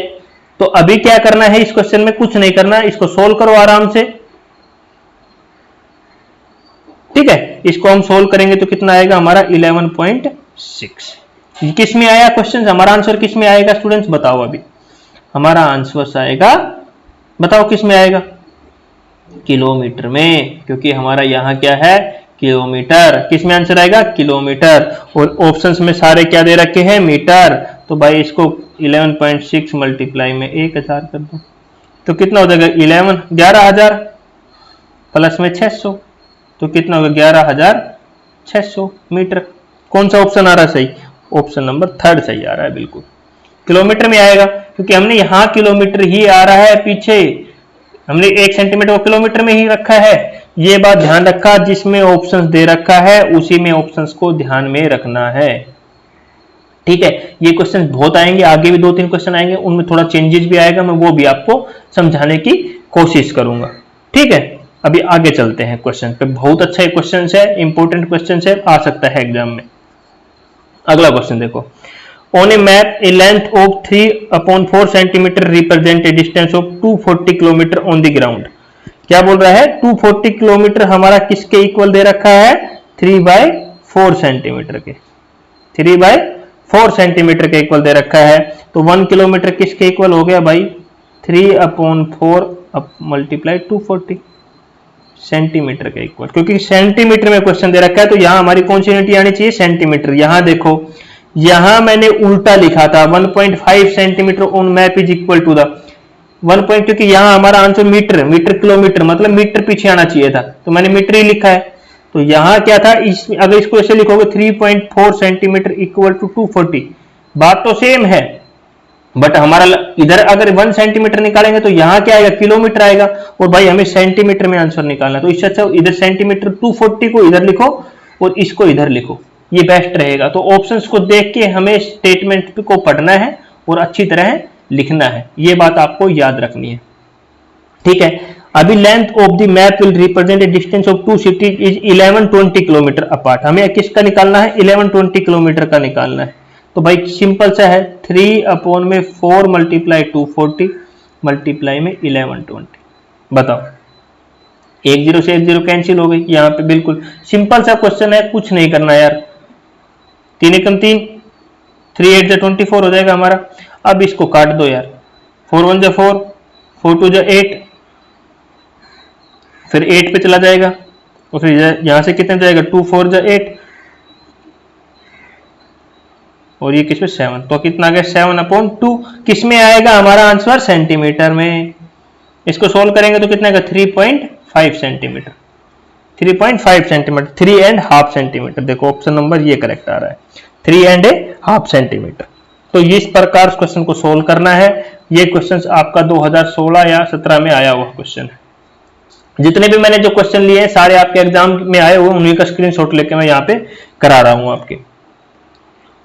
तो अभी क्या करना है इस क्वेश्चन में? कुछ नहीं करना, इसको सोल्व करो आराम से, ठीक है। इसको हम सोल्व करेंगे तो कितना आएगा हमारा? 11.6। किस में आया क्वेश्चन? हमारा आंसर किस में आएगा स्टूडेंट्स? बताओ। अभी हमारा आंसर आएगा, बताओ किस में आएगा? किलोमीटर में, क्योंकि हमारा यहां क्या है? किलोमीटर। किस में आंसर आएगा? किलोमीटर। और ऑप्शंस में सारे क्या दे रखे हैं? मीटर। तो भाई इसको 11.6 मल्टीप्लाई में 1000 कर दो, तो कितना हो जाएगा? 11,000 प्लस में 600, तो कितना होगा? 11,600 मीटर। कौन सा ऑप्शन आ रहा है सही? ऑप्शन नंबर 3 सही आ रहा है, बिल्कुल किलोमीटर में आएगा, क्योंकि हमने यहां किलोमीटर ही आ रहा है, पीछे हमने 1 सेंटीमीटर को किलोमीटर में ही रखा है। ये बात ध्यान रखा, जिसमें ऑप्शंस दे रखा है उसी में ऑप्शंस को ध्यान में रखना है, ठीक है। ये क्वेश्चन बहुत आएंगे, आगे भी 2-3 क्वेश्चन आएंगे, उनमें थोड़ा चेंजेस भी आएगा, मैं वो भी आपको समझाने की कोशिश करूंगा, ठीक है। अभी आगे चलते हैं क्वेश्चन पे। बहुत अच्छा क्वेश्चन है, इंपॉर्टेंट क्वेश्चन है, आ सकता है एग्जाम में। अगला क्वेश्चन देखो। On A map A length of 3/4 centimetre represent a distance of 240 kilometre on the ground. क्या बोल रहा है? 240 किलोमीटर हमारा किसके इक्वल दे रखा है? 3/4 सेंटीमीटर के, 3/4 सेंटीमीटर के इक्वल दे रखा है। तो 1 किलोमीटर किसके इक्वल हो गया भाई? 3/4 मल्टीप्लाई 240 सेंटीमीटर के इक्वल, क्योंकि सेंटीमीटर में क्वेश्चन दे रखा है, तो यहां हमारी कौन सी यूनिट आनी चाहिए? सेंटीमीटर। यहां देखो, यहां मैंने उल्टा लिखा था, 1.5 centimetre on map is equal to the 1 point, क्योंकि यहां हमारा आंसर मीटर किलोमीटर, मतलब मीटर पीछे आना चाहिए था, तो मैंने मीटर ही लिखा है। तो यहां क्या था? अगर इसको ऐसे लिखोगे 3.4 सेंटीमीटर इक्वल टू 240, बात तो सेम है, बट हमारा इधर अगर 1 सेंटीमीटर निकालेंगे तो यहां क्या आएगा? किलोमीटर आएगा, और भाई हमें सेंटीमीटर में आंसर निकालना है। तो इससे अच्छा इधर सेंटीमीटर 240 को इधर लिखो और इसको इधर लिखो, ये बेस्ट रहेगा। तो ऑप्शंस को देख के हमें स्टेटमेंट को पढ़ना है और अच्छी तरह लिखना है, ये बात आपको याद रखनी है। ठीक है, अभी length of the map will represent a distance of two cities is 1120 kilometre apart. हमें किसका निकालना है? 1120 किलोमीटर का निकालना है। तो भाई सिंपल सा है, 3/4 मल्टीप्लाई 240 मल्टीप्लाई में 1120। बताओ, एक जीरो से एक जीरो कैंसिल हो गई यहाँ पे। बिल्कुल सिंपल सा क्वेश्चन है, कुछ नहीं करना यार। 3 एकम 3, 3 8 24 हो जाएगा हमारा। अब इसको काट दो यार, 4 1 4, 4 2 8, फिर 8 पे चला जाएगा और फिर यहां से कितने जाएगा? 2 4 8 और ये किसमें 7, तो कितना आ गया? 7/2। किसमें आएगा हमारा आंसर? सेंटीमीटर में। इसको सोल्व करेंगे तो कितना आएगा? 3.5 सेंटीमीटर। 3.5 centimetre, 3.5 centimetre. देखो ऑप्शन नंबर ये करेक्ट आ रहा है, 3.5 सेंटीमीटर। तो इस प्रकार क्वेश्चन को सोल्व करना है। ये क्वेश्चन आपका 2016 या 17 में आया हुआ क्वेश्चन है। जितने भी मैंने जो क्वेश्चन लिए हैं सारे आपके एग्जाम में आए हुए, उन्हीं का स्क्रीनशॉट लेके मैं यहाँ पे करा रहा हूं आपके।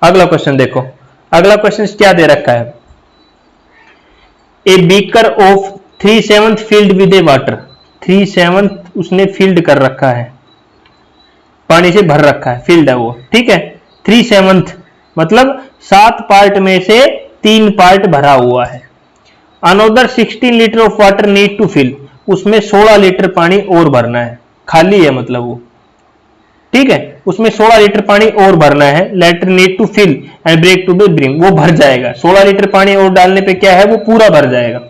अगला क्वेश्चन देखो, अगला क्वेश्चन क्या दे रखा है? A beaker of 3/7 field with A water. 3/7 उसने फील्ड कर रखा है, पानी से भर रखा है, फील्ड है वो। ठीक है, 3/7 मतलब 7 पार्ट में से 3 पार्ट भरा हुआ है। Another 16 litre of water need to fill. उसमें 16 लीटर पानी और भरना है, खाली है मतलब वो। ठीक है, उसमें 16 लीटर पानी और भरना है। Litre need to fill and break to be bring. वो भर जाएगा, 16 लीटर पानी और डालने पे क्या है? वो पूरा भर जाएगा।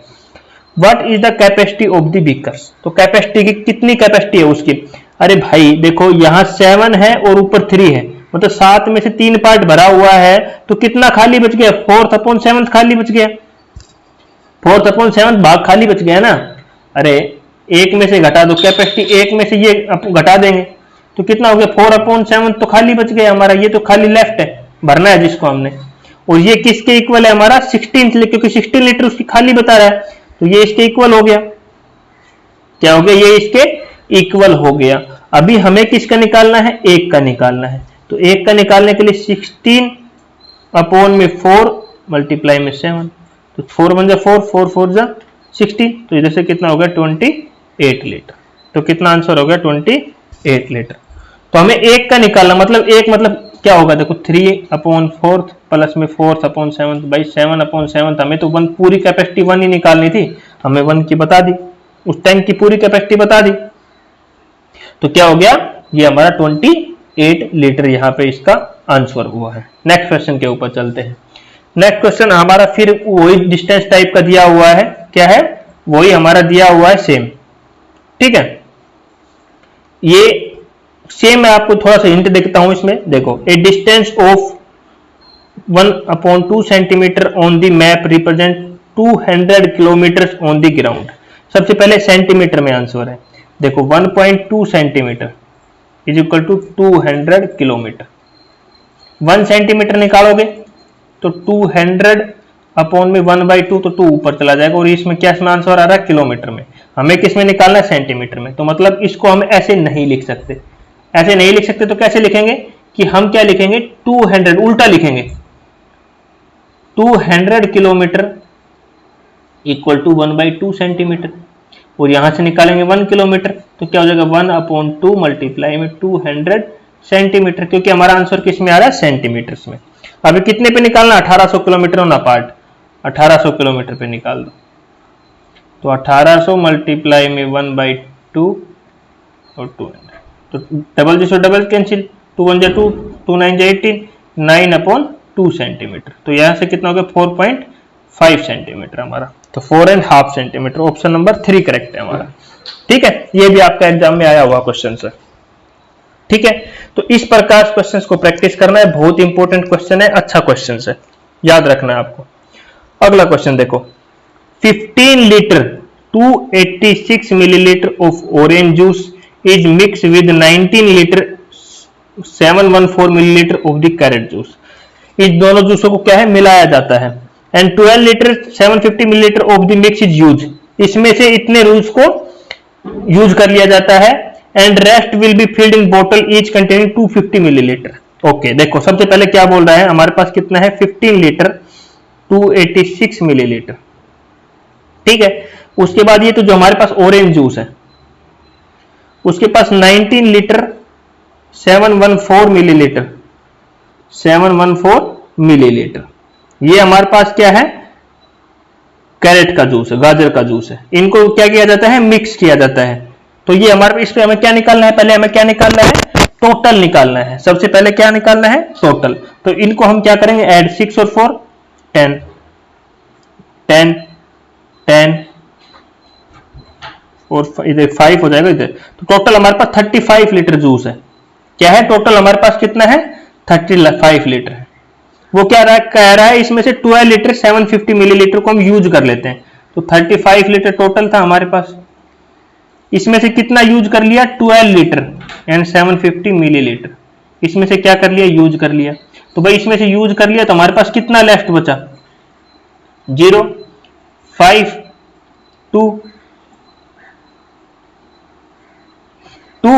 What is the capacity of the beakers? तो कैपेसिटी की कितनी कैपेसिटी है उसकी? अरे भाई देखो, यहां 7 है और ऊपर 3 है, मतलब 7 में से 3 पार्ट भरा हुआ है, तो कितना खाली बच गया? 4/7 खाली बच गया। 4/7 भाग खाली बच गया ना। अरे एक में से घटा दो, कैपेसिटी एक में से ये घटा देंगे तो कितना हो गया? 4/7 तो खाली बच गया हमारा। ये तो खाली लेफ्ट है, भरना है जिसको हमने। और ये किसके इक्वल है हमारा? 16, क्योंकि 16 लीटर उसकी खाली बता रहा है, तो ये इसके इक्वल हो गया। क्या हो गया? ये इसके इक्वल हो गया। अभी हमें किसका निकालना है? एक का निकालना है। तो एक का निकालने के लिए 16/4 मल्टीप्लाई में 7, तो 4 1 4, 4 4 16, तो इधर से कितना हो गया? 28 लीटर। तो कितना आंसर हो गया? 28 लीटर। तो हमें एक का निकालना, मतलब एक मतलब क्या होगा? देखो 3/4 प्लस में 4/7, भाई 7/7। हमें तो 1 पूरी कैपेसिटी 1 ही निकालनी थी, हमें 1 की बता दी, उस टैंक की पूरी कैपेसिटी बता दी। तो क्या हो गया? ये हमारा 28 लीटर यहाँ पे इसका आंसर हुआ है। नेक्स्ट क्वेश्चन के ऊपर चलते हैं। नेक्स्ट क्वेश्चन हमारा फिर वही डिस्टेंस टाइप का दिया हुआ है। क्या है? वही हमारा दिया हुआ है, सेम। ठीक है, ये सेम मैं आपको थोड़ा सा हिंट देखता हूं इसमें। देखो, a distance of 1/2 centimetre on the map represent 200 kilometre on the ground. सबसे पहले सेंटीमीटर में आंसर है। देखो 1.2 centimetre is equal to 200 kilometre. 1 centimetre निकालोगे तो 200/1/2, तो 2 ऊपर चला जाएगा। और इसमें क्या इसमें आंसर आ रहा है? किलोमीटर में। हमें किस में निकालना है? सेंटीमीटर में। तो मतलब इसको हम ऐसे नहीं लिख सकते। ऐसे नहीं लिख सकते तो कैसे लिखेंगे? कि हम क्या लिखेंगे? 200 उल्टा लिखेंगे, 200 किलोमीटर इक्वल टू 1/2 सेंटीमीटर। और यहां से निकालेंगे 1 किलोमीटर, तो क्या हो जाएगा? 1/2 मल्टीप्लाई में 200 सेंटीमीटर, क्योंकि हमारा आंसर किस में आ रहा है? सेंटीमीटर्स में। अभी कितने पे निकालना? 1800 किलोमीटर ऑन अपार्ट। 1800 किलोमीटर पे निकाल दो, तो 1800 मल्टीप्लाई में 1/2 और 200, तो डबल जिसो डबल कैंसिल, 2 1 2, 2 9 18, 9/2 सेंटीमीटर। तो यहां से कितना हो गया? 4.5 सेंटीमीटर हमारा। तो 4.5 सेंटीमीटर। ऑप्शन नंबर 3 करेक्ट है हमारा। ठीक है, ये भी आपका एग्जाम में आया हुआ क्वेश्चन है। ठीक है, तो इस प्रकार क्वेश्चंस को प्रैक्टिस करना है। बहुत इंपॉर्टेंट क्वेश्चन है, अच्छा क्वेश्चन है, याद रखना है आपको। अगला क्वेश्चन देखो, 15 litre 286 millilitre of orange juice is mix with 19 litre 714 millilitre of the carrot juice. इस दोनों जूसों को क्या है? मिलाया जाता है। And 12 litre 750 millilitre of the mix is use. इसमें से इतने रूल्स को यूज कर लिया जाता है। And rest will be filled in बोतल ईच कंटेनिंग 250 मिलीलीटर। ओके, देखो सबसे पहले क्या बोल रहा है? हमारे पास कितना है? 15 लीटर 286 मिलीलीटर। ठीक है, उसके बाद ये तो जो हमारे पास ऑरेंज जूस है उसके पास 19 लीटर 714 मिलीलीटर, 714 मिलीलीटर। ये हमारे पास क्या है, कैरेट का जूस है, गाजर का जूस है। इनको क्या किया जाता है, मिक्स किया जाता है। तो ये हमारे इस पे हमें क्या निकालना है, पहले हमें क्या निकालना है, टोटल निकालना है। सबसे पहले क्या निकालना है, टोटल। तो इनको हम क्या करेंगे, ऐड 6 और 4 10 10 10 और इधर 5 हो जाएगा इधर। तो टोटल हमारे पास 35 लीटर जूस है। क्या है, टोटल हमारे पास कितना है, 35 लीटर है। वो क्या कह रहा है, इसमें से 12 लीटर 750 मिलीलीटर को हम यूज कर लेते हैं। तो 35 लीटर टोटल था हमारे पास, इसमें से कितना यूज कर लिया, 12 लीटर एंड 750 मिलीलीटर। इसमें से क्या कर लिया, यूज कर लिया। तो भाई इसमें से यूज कर लिया तो हमारे पास कितना लेफ्ट बचा, 0 5 2 2।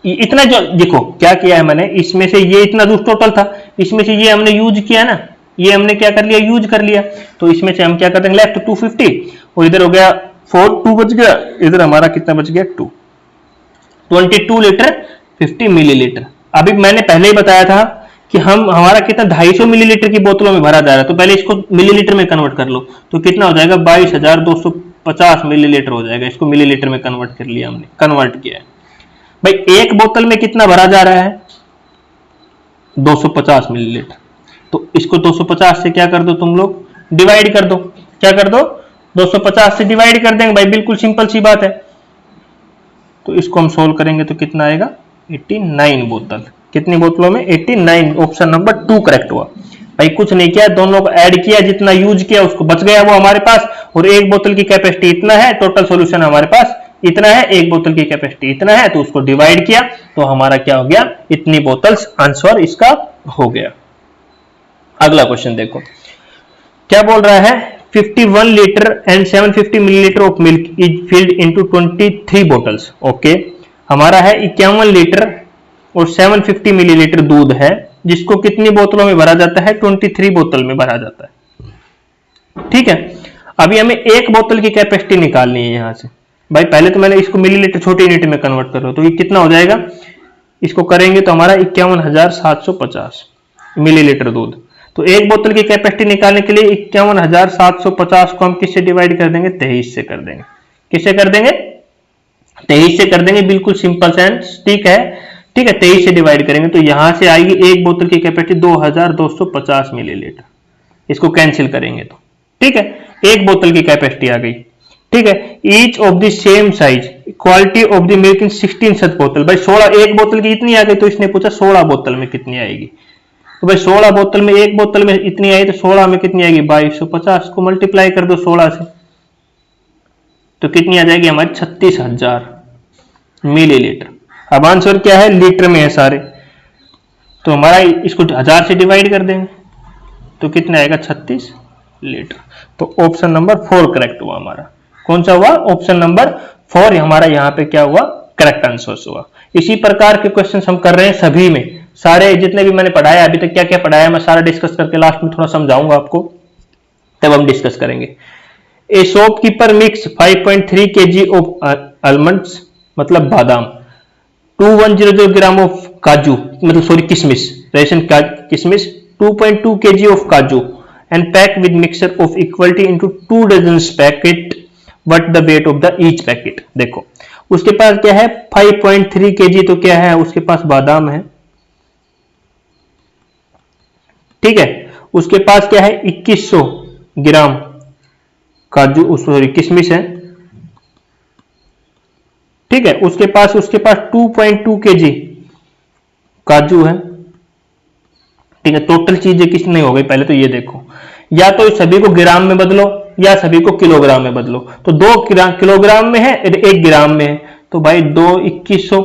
इतना जो देखो क्या किया है मैंने, इसमें से ये इतना जूस टोटल था, इसमें से ये हमने यूज किया ना, ये हमने क्या कर लिया, यूज कर लिया। तो इसमें से हम क्या कर देंगे, लेफ्ट 250 और इधर हो गया 4 2 बच गया, इधर हमारा कितना बच गया, 2 22 लीटर 50 मिलीलीटर। अभी मैंने पहले ही बताया था कि हमारा कितना 250 मिलीलीटर की बोतलों में भरा जा रहा है। तो पहले इसको मिलीलीटर में कन्वर्ट कर लो, तो कितना हो जाएगा, 22,250 मिलीलीटर हो जाएगा। इसको मिलीलीटर में कन्वर्ट कर लिया हमने, कन्वर्ट किया है। भाई एक बोतल में कितना भरा जा रहा है, 250 मिलीलीटर। तो इसको 250 से क्या कर दो तुम लोग, डिवाइड कर दो। क्या कर दो, 250 से डिवाइड कर देंगे भाई, बिल्कुल सिंपल सी बात है। तो इसको हम सोल्व करेंगे तो कितना आएगा, 89 बोतल। कितनी बोतलों में, 89। ऑप्शन नंबर 2 करेक्ट हुआ। भाई कुछ नहीं किया, दोनों को ऐड किया, जितना यूज किया उसको बच गया वो हमारे पास, और एक बोतल की कैपेसिटी इतना है, टोटल सॉल्यूशन हमारे पास इतना है, एक बोतल की कैपेसिटी इतना है, तो उसको डिवाइड किया तो हमारा क्या हो गया, इतनी बोतल्स, आंसर इसका हो गया। अगला क्वेश्चन देखो क्या बोल रहा है, 51 litre and 750 millilitre of milk is filled into 23 bottles. Okay, हमारा है 51 लीटर और 750 मिलीलीटर दूध है, जिसको कितनी बोतलों में भरा जाता है, 23 बोतल में भरा जाता है। ठीक है, अभी हमें एक बोतल की कैपेसिटी निकालनी है यहां से। भाई पहले तो मैंने इसको मिलीलीटर छोटी यूनिट में कन्वर्ट कर रहा हूं, तो ये कितना हो जाएगा, इसको करेंगे तो हमारा 51,750 मिलीलीटर दूध। तो एक बोतल की कैपेसिटी निकालने के लिए 51,750 को हम किससे डिवाइड कर देंगे, 23 से कर देंगे। किससे कर देंगे, 23 से कर देंगे, बिल्कुल सिंपल सेंस। ठीक है, ठीक है, 23 से डिवाइड करेंगे तो यहां से आएगी एक बोतल की कैपेसिटी 2,250 मिलीलीटर। इसको कैंसिल करेंगे तो ठीक है, एक बोतल की कैपेसिटी आ गई। ठीक है, each of the same size quality of the milk in 16 सच बोतल। भाई 16, एक बोतल की इतनी आ गई तो इसने पूछा 16 बोतल में कितनी आएगी। तो भाई 16 बोतल में, एक बोतल में इतनी आई तो 16 में कितनी आएगी, 2250 को मल्टीप्लाई कर दो 16 से, तो कितनी आ जाएगी हमारी, 36,000 मिलीलीटर। अब आंसर क्या है, लीटर में है सारे, तो हमारा इसको 1000 से डिवाइड कर देंगे तो कितना आएगा, 36 लीटर। तो ऑप्शन नंबर 4 करेक्ट हुआ हमारा। कौन सा हुआ, ऑप्शन नंबर 4 हमारा यहाँ पे क्या हुआ, करेक्ट आंसर हुआ। इसी प्रकार के क्वेश्चन हम कर रहे हैं सभी में, सारे जितने भी मैंने पढ़ाया अभी तक, क्या क्या पढ़ाया मैं सारा डिस्कस करके लास्ट में थोड़ा समझाऊंगा आपको, तब हम डिस्कस करेंगे। ए shopkeeper mix 5.3 kg of almonds, मतलब बादाम, 2100 ग्राम ऑफ काजू, मतलब सॉरी किशमिश, रेशन किशमिश, 2.2 kg of kaju and pack with mixture of equality into 2 dozen packet, what the weight of the each packet. देखो उसके पास क्या है, 5.3 kg, तो क्या है उसके पास, बादाम है। ठीक है, उसके पास क्या है, 2100 ग्राम काजू, सॉरी किशमिश है। ठीक है, उसके पास 2.2 kg काजू है। ठीक है, टोटल चीजें कितनी हो गई, पहले तो ये देखो, या तो सभी को ग्राम में बदलो या सभी को किलोग्राम में बदलो। तो 2 किलोग्राम में है, 1 ग्राम में है, तो भाई 2100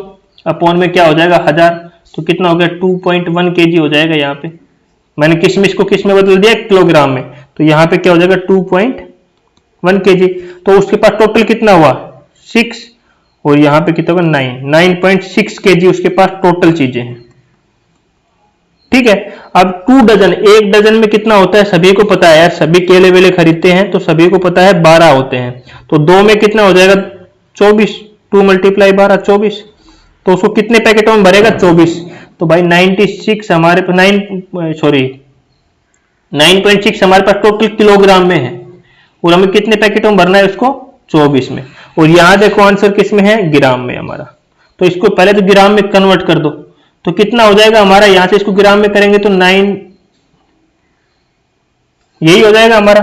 अपॉन में क्या हो जाएगा, 1000, तो कितना हो गया, 2.1 kg हो जाएगा। यहाँ पे मैंने किशमिश को किस में बदल दिया, किलोग्राम में, तो यहाँ पे क्या हो जाएगा, 2.1 kg। तो उसके पास टोटल कितना हुआ, 6, और यहाँ पे कितना होगा, 9.6 kg उसके पास टोटल चीजें हैं। ठीक है। अब 2 डजन, 1 डजन में कितना होता है सभी को पता है यार, सभी केले वेले खरीदते हैं तो सभी को पता है 12 होते हैं, तो 2 में कितना हो जाएगा 24, 2 × 12 24, तो उसको कितने पैकेटों में भरेगा 24, तो भाई 96 हमारे पास 9.6 हमारे पास टोटल किलोग्राम में है, और हमें कितने पैकेटों में भरना है उसको 24 में, और यहां देखो आंसर किस में है ग्राम में हमारा, तो इसको पहले तो ग्राम में कन्वर्ट कर दो, तो कितना हो जाएगा हमारा, यहां से इसको ग्राम में करेंगे तो 9, यही हो जाएगा हमारा,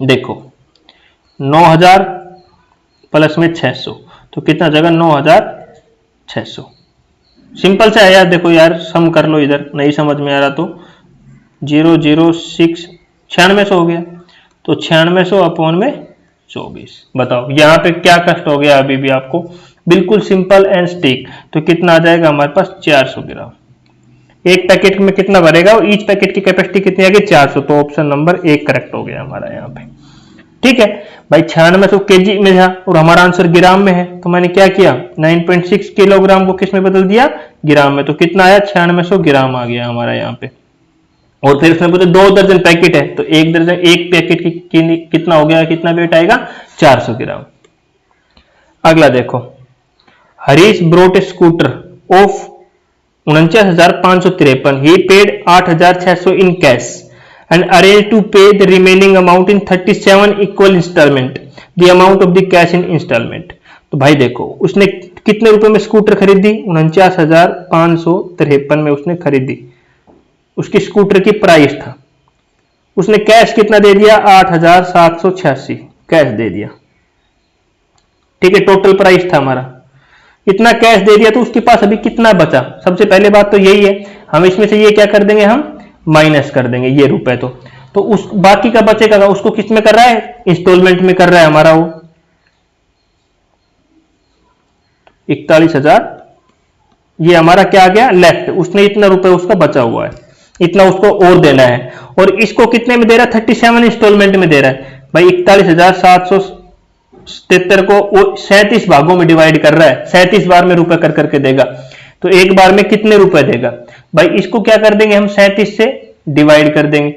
देखो 9000 प्लस में 600, तो कितना हो जाएगा 9600। सिंपल सा है यार, देखो यार सम कर लो, इधर नहीं समझ में आ रहा तो 006 9600 हो गया, तो 9600 अपॉन में 24, बताओ यहाँ पे क्या कष्ट हो गया अभी भी आपको, बिल्कुल सिंपल एंड स्टिक, तो कितना आ जाएगा हमारे पास 400 ग्राम। एक पैकेट में कितना भरेगा, ईच पैकेट की कैपेसिटी कितनी आ गई 400, तो ऑप्शन नंबर 1 करेक्ट हो गया हमारा यहाँ पे। ठीक है भाई, 9600 केजी में था और हमारा आंसर ग्राम में है, तो मैंने क्या किया 9.6 किलोग्राम को किस में बदल दिया ग्राम में, तो कितना आया 9600 ग्राम आ गया हमारा यहाँ पे। और फिर उसमें बोलते 2 दर्जन पैकेट है, तो एक दर्जन एक पैकेट की कितना हो गया, कितना वेट आएगा 400 ग्राम। अगला देखो, Harish brought scooter of 49,553, he paid 8,600 in cash and arranged to pay the remaining amount in 37 equal installment, the amount of the cash in installment। तो भाई देखो उसने कितने रुपए में स्कूटर खरीदी, 49,553 में उसने खरीदी, उसकी स्कूटर की प्राइस था, उसने कैश कितना दे दिया 8,786 कैश दे दिया। ठीक है, टोटल प्राइस था हमारा, इतना कैश दे दिया, तो उसके पास अभी कितना बचा, सबसे पहले बात तो यही है, हम इसमें से ये क्या कर देंगे, हम माइनस कर देंगे ये रुपए, तो उस बाकी का बचेगा, उसको किस में कर रहा है इंस्टॉलमेंट में कर रहा है हमारा, वो 41,000 ये हमारा क्या आ गया लेफ्ट, उसने इतना रुपए उसका बचा हुआ है, इतना उसको और देना है, और इसको कितने में दे रहा है 37 इंस्टॉलमेंट में दे रहा है भाई। 41,773 को 37 भागों में डिवाइड कर रहा है, 37 बार में रुपए कर करके देगा, तो एक बार में कितने रुपए देगा भाई, इसको क्या कर देंगे हम 37 से डिवाइड कर देंगे,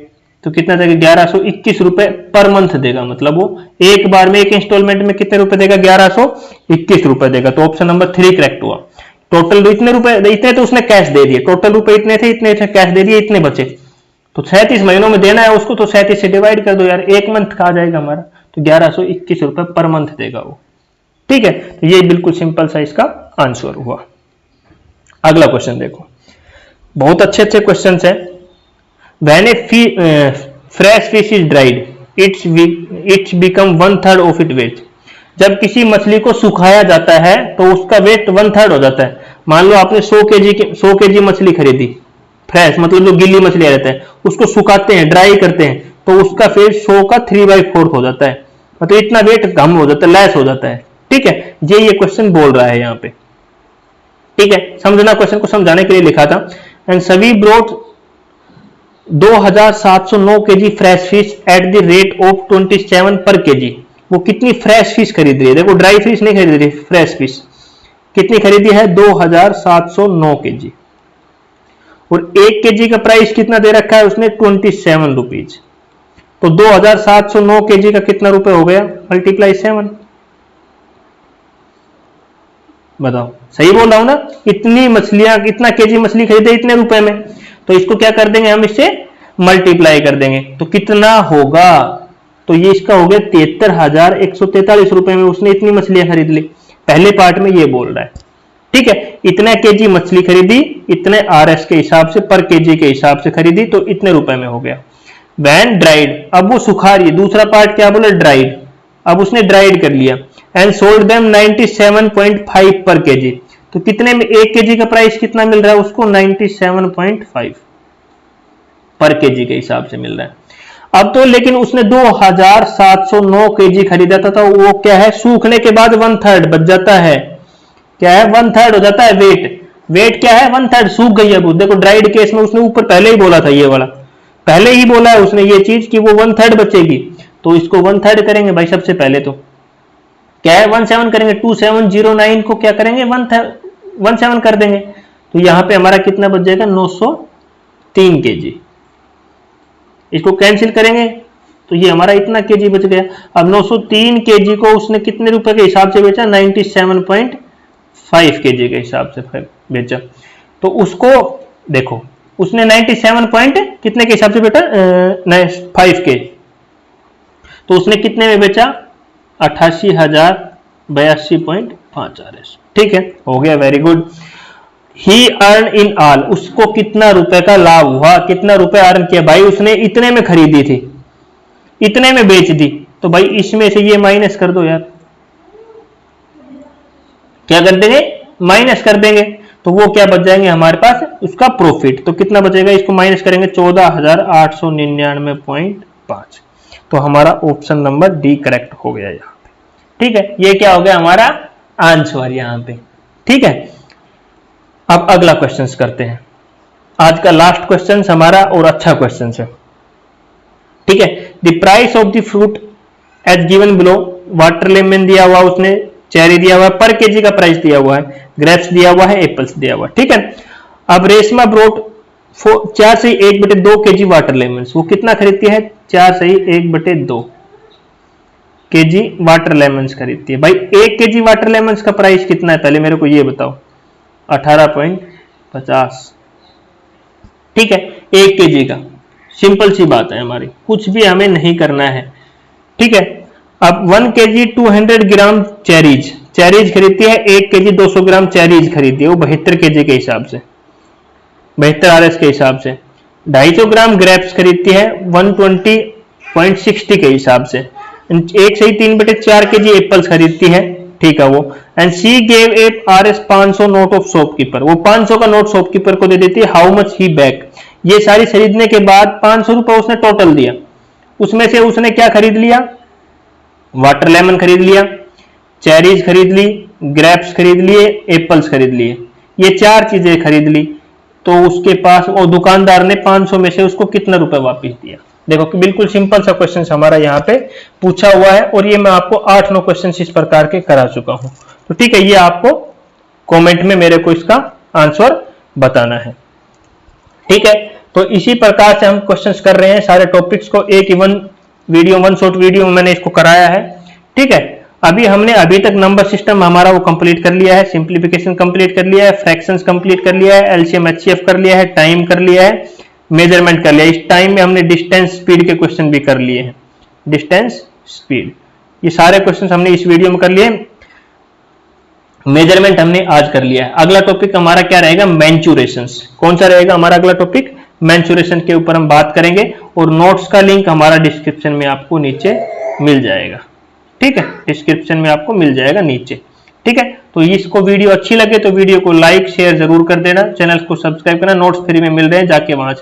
तो कितना देगा 1121 रुपए पर मंथ देगा, मतलब वो एक बार में एक इंस्टॉलमेंट में कितने रुपए देगा 1121 रुपए देगा, तो ऑप्शन नंबर 3 करेक्ट हुआ। टोटल इतने रुपए, इतने तो उसने कैश दे दिए, टोटल रुपए इतने थे, इतने कैश दे दिए, इतने बचे, तो 37 महीनों में देना है उसको, तो 37 से डिवाइड कर दो यार, एक मंथ का आ जाएगा हमारा, तो 1121 रुपए पर मंथ देगा वो। ठीक है, तो ये बिल्कुल सिंपल सा इसका आंसर हुआ। अगला क्वेश्चन देखो, बहुत अच्छे अच्छे क्वेश्चन है। When a fresh fish is dried its become 1/3 of it weight. जब किसी मछली को सुखाया जाता है तो उसका वेट 1/3 हो जाता है। मान लो आपने 100 केजी मछली खरीदी, फ्रेश मतलब जो गिल्ली मछली रहता है, उसको सुखाते हैं, ड्राई करते हैं, तो उसका फिर 100 का 3/4 हो जाता है, मतलब इतना वेट कम हो जाता है, लेस हो जाता है। ठीक है, ये क्वेश्चन बोल रहा है यहाँ पे। ठीक है, समझना, क्वेश्चन को समझाने के लिए लिखा था। एंड सभी brought 2,709 KG fresh fish at the rate of 27 पर केजी। वो कितनी फ्रेश फिश खरीद रही है, देखो ड्राई फिश नहीं खरीद रही, फ्रेश फिश कितनी खरीदी है 2,709 केजी, और 1 केजी का प्राइस कितना दे रखा है उसने 27 रुपीज, तो 2,709 केजी का कितना रुपए हो गया, मल्टीप्लाई 7। बताओ, सही बोल रहा हूं ना, इतनी मछलियां, इतना केजी मछली खरीदे इतने रुपए में, तो इसको क्या कर देंगे हम, इससे मल्टीप्लाई कर देंगे, तो कितना होगा, तो ये इसका हो गया 73,143 रुपए में उसने इतनी मछलियां खरीद ली। पहले पार्ट में ये बोल रहा है। ठीक है, इतने केजी मछली खरीदी, इतने आरएस के हिसाब से, पर केजी के हिसाब से खरीदी, तो इतने रुपए में हो गया। वैन ड्राइड, अब वो सुखा रही है, दूसरा पार्ट क्या बोला ड्राइड, अब उसने ड्राइड कर लिया, एंड सोल्ड देम 97.5 पर केजी, तो कितने में 1 केजी का प्राइस कितना मिल रहा है उसको 97.5 पर केजी के हिसाब से मिल रहा है। अब तो लेकिन उसने 2,709 केजी खरीदा था, तो वो क्या है, सूखने के बाद 1/3 बच जाता है, क्या है 1/3 हो जाता है वेट क्या है 1/3 सूख गई है वो। देखो ड्राइड केस में उसने ऊपर पहले ही बोला था, ये वाला पहले ही बोला है उसने ये चीज कि वो 1/3 बचेगी, तो इसको 1/3 करेंगे भाई। सबसे पहले तो क्या है 17 करेंगे, 2709 को क्या करेंगे 17 कर देंगे, तो यहाँ पे हमारा कितना बच जाएगा 903 kg। इसको कैंसिल करेंगे तो ये हमारा इतना केजी बच गया। अब 903 kg को उसने कितने रुपए के हिसाब से बेचा, 97.5 kg के हिसाब से बेचा। तो उसको देखो उसने 97 पॉइंट कितने के हिसाब से बेचा 5 के, तो उसने कितने में बेचा 88,082.5 RS। ठीक है, हो गया, very good. He earn in all, उसको कितना रुपए का लाभ हुआ, कितना रुपए अर्न किया भाई, उसने इतने में खरीदी थी, इतने में बेच दी, तो भाई इसमें से ये माइनस कर दो यार, क्या कर देंगे, माइनस कर देंगे, तो वो क्या बच जाएंगे हमारे पास, उसका प्रॉफिट। तो कितना बचेगा, इसको माइनस करेंगे 14,899.5। तो हमारा ऑप्शन नंबर डी करेक्ट हो गया यहाँ पे। ठीक है, ये क्या हो गया हमारा आंसर यहाँ पे। ठीक है, अब अगला क्वेश्चन करते हैं, आज का लास्ट क्वेश्चन हमारा और अच्छा क्वेश्चन है। ठीक है, the price of the fruit as given below, watermelon दिया हुआ, उसने चेरी दिया हुआ है, पर केजी का प्राइस दिया हुआ है, ग्रेप्स दिया हुआ है, एप्पल्स दिया हुआ है। ठीक है, अब रेशमा ब्रोट 4 से 1/2 केजी वाटरमेलन, वो कितना खरीदती है, 4 से 1/2 केजी वाटरमेलन खरीदती है। भाई 1 केजी वाटरमेलन का प्राइस कितना है, पहले मेरे को ये बताओ, 18.50। ठीक है, 1 केजी का, सिंपल सी बात है हमारी, कुछ भी हमें नहीं करना है। ठीक है, अब 1 केजी 200 ग्राम चेरीज खरीदती है, 1 केजी 200 ग्राम चेरीज खरीदती है, वो 72 केजी के हिसाब से, 72 RS के हिसाब से। 250 ग्राम ग्रेप्स खरीदती है 120.60 के हिसाब से। 1 से 3/4 केजी एप्पल्स खरीदती है, ठीक है वो। And C gave a RS 500 note of shopkeeper, वो 500 का नोट शॉपकीपर को दे देती है। हाउ मच ही बैक, ये सारी खरीदने के बाद 500 रुपए उसने टोटल दिया, उसमें से उसने क्या खरीद लिया, वाटरमेलन खरीद लिया, चेरीज खरीद ली, ग्रेप्स खरीद लिए, एप्पल्स खरीद लिए, ये 4 चीजें खरीद ली। तो उसके पास, और दुकानदार ने 500 में से उसको कितना रुपए वापस दिया। देखो कि बिल्कुल सिंपल सा क्वेश्चन हमारा यहाँ पे पूछा हुआ है, और ये मैं आपको 8-9 क्वेश्चन इस प्रकार के करा चुका हूं। तो ठीक है, ये आपको कमेंट में मेरे को इसका आंसर बताना है। ठीक है, तो इसी प्रकार से हम क्वेश्चंस कर रहे हैं, सारे टॉपिक्स को एक ही वन शॉर्ट वीडियो में मैंने इसको कराया है। ठीक है, हमने अभी तक नंबर सिस्टम हमारा वो कंप्लीट कर लिया है, सिंप्लीफिकेशन कंप्लीट कर लिया है, फ्रैक्शंस कंप्लीट कर लिया है, एलसीएम एचसीएफ कर लिया है, टाइम कर लिया है, मेजरमेंट कर लिया है। इस टाइम में हमने डिस्टेंस स्पीड के क्वेश्चन भी कर लिए हैं, डिस्टेंस स्पीड, ये सारे क्वेश्चन हमने इस वीडियो में कर लिए। मेजरमेंट हमने आज कर लिया है। अगला टॉपिक हमारा क्या रहेगा, मेंसुरेशंस। कौन सा रहेगा हमारा अगला टॉपिक, मेंसुरेशन के ऊपर हम बात करेंगे, और नोट्स का लिंक हमारा डिस्क्रिप्शन में आपको नीचे मिल जाएगा। ठीक है, डिस्क्रिप्शन में आपको मिल जाएगा नीचे। ठीक है, तो इसको वीडियो अच्छी लगे तो वीडियो को लाइक शेयर जरूर कर देना, चैनल को सब्सक्राइब करना, नोट्स फ्री में मिल रहे हैं, जाके वहां से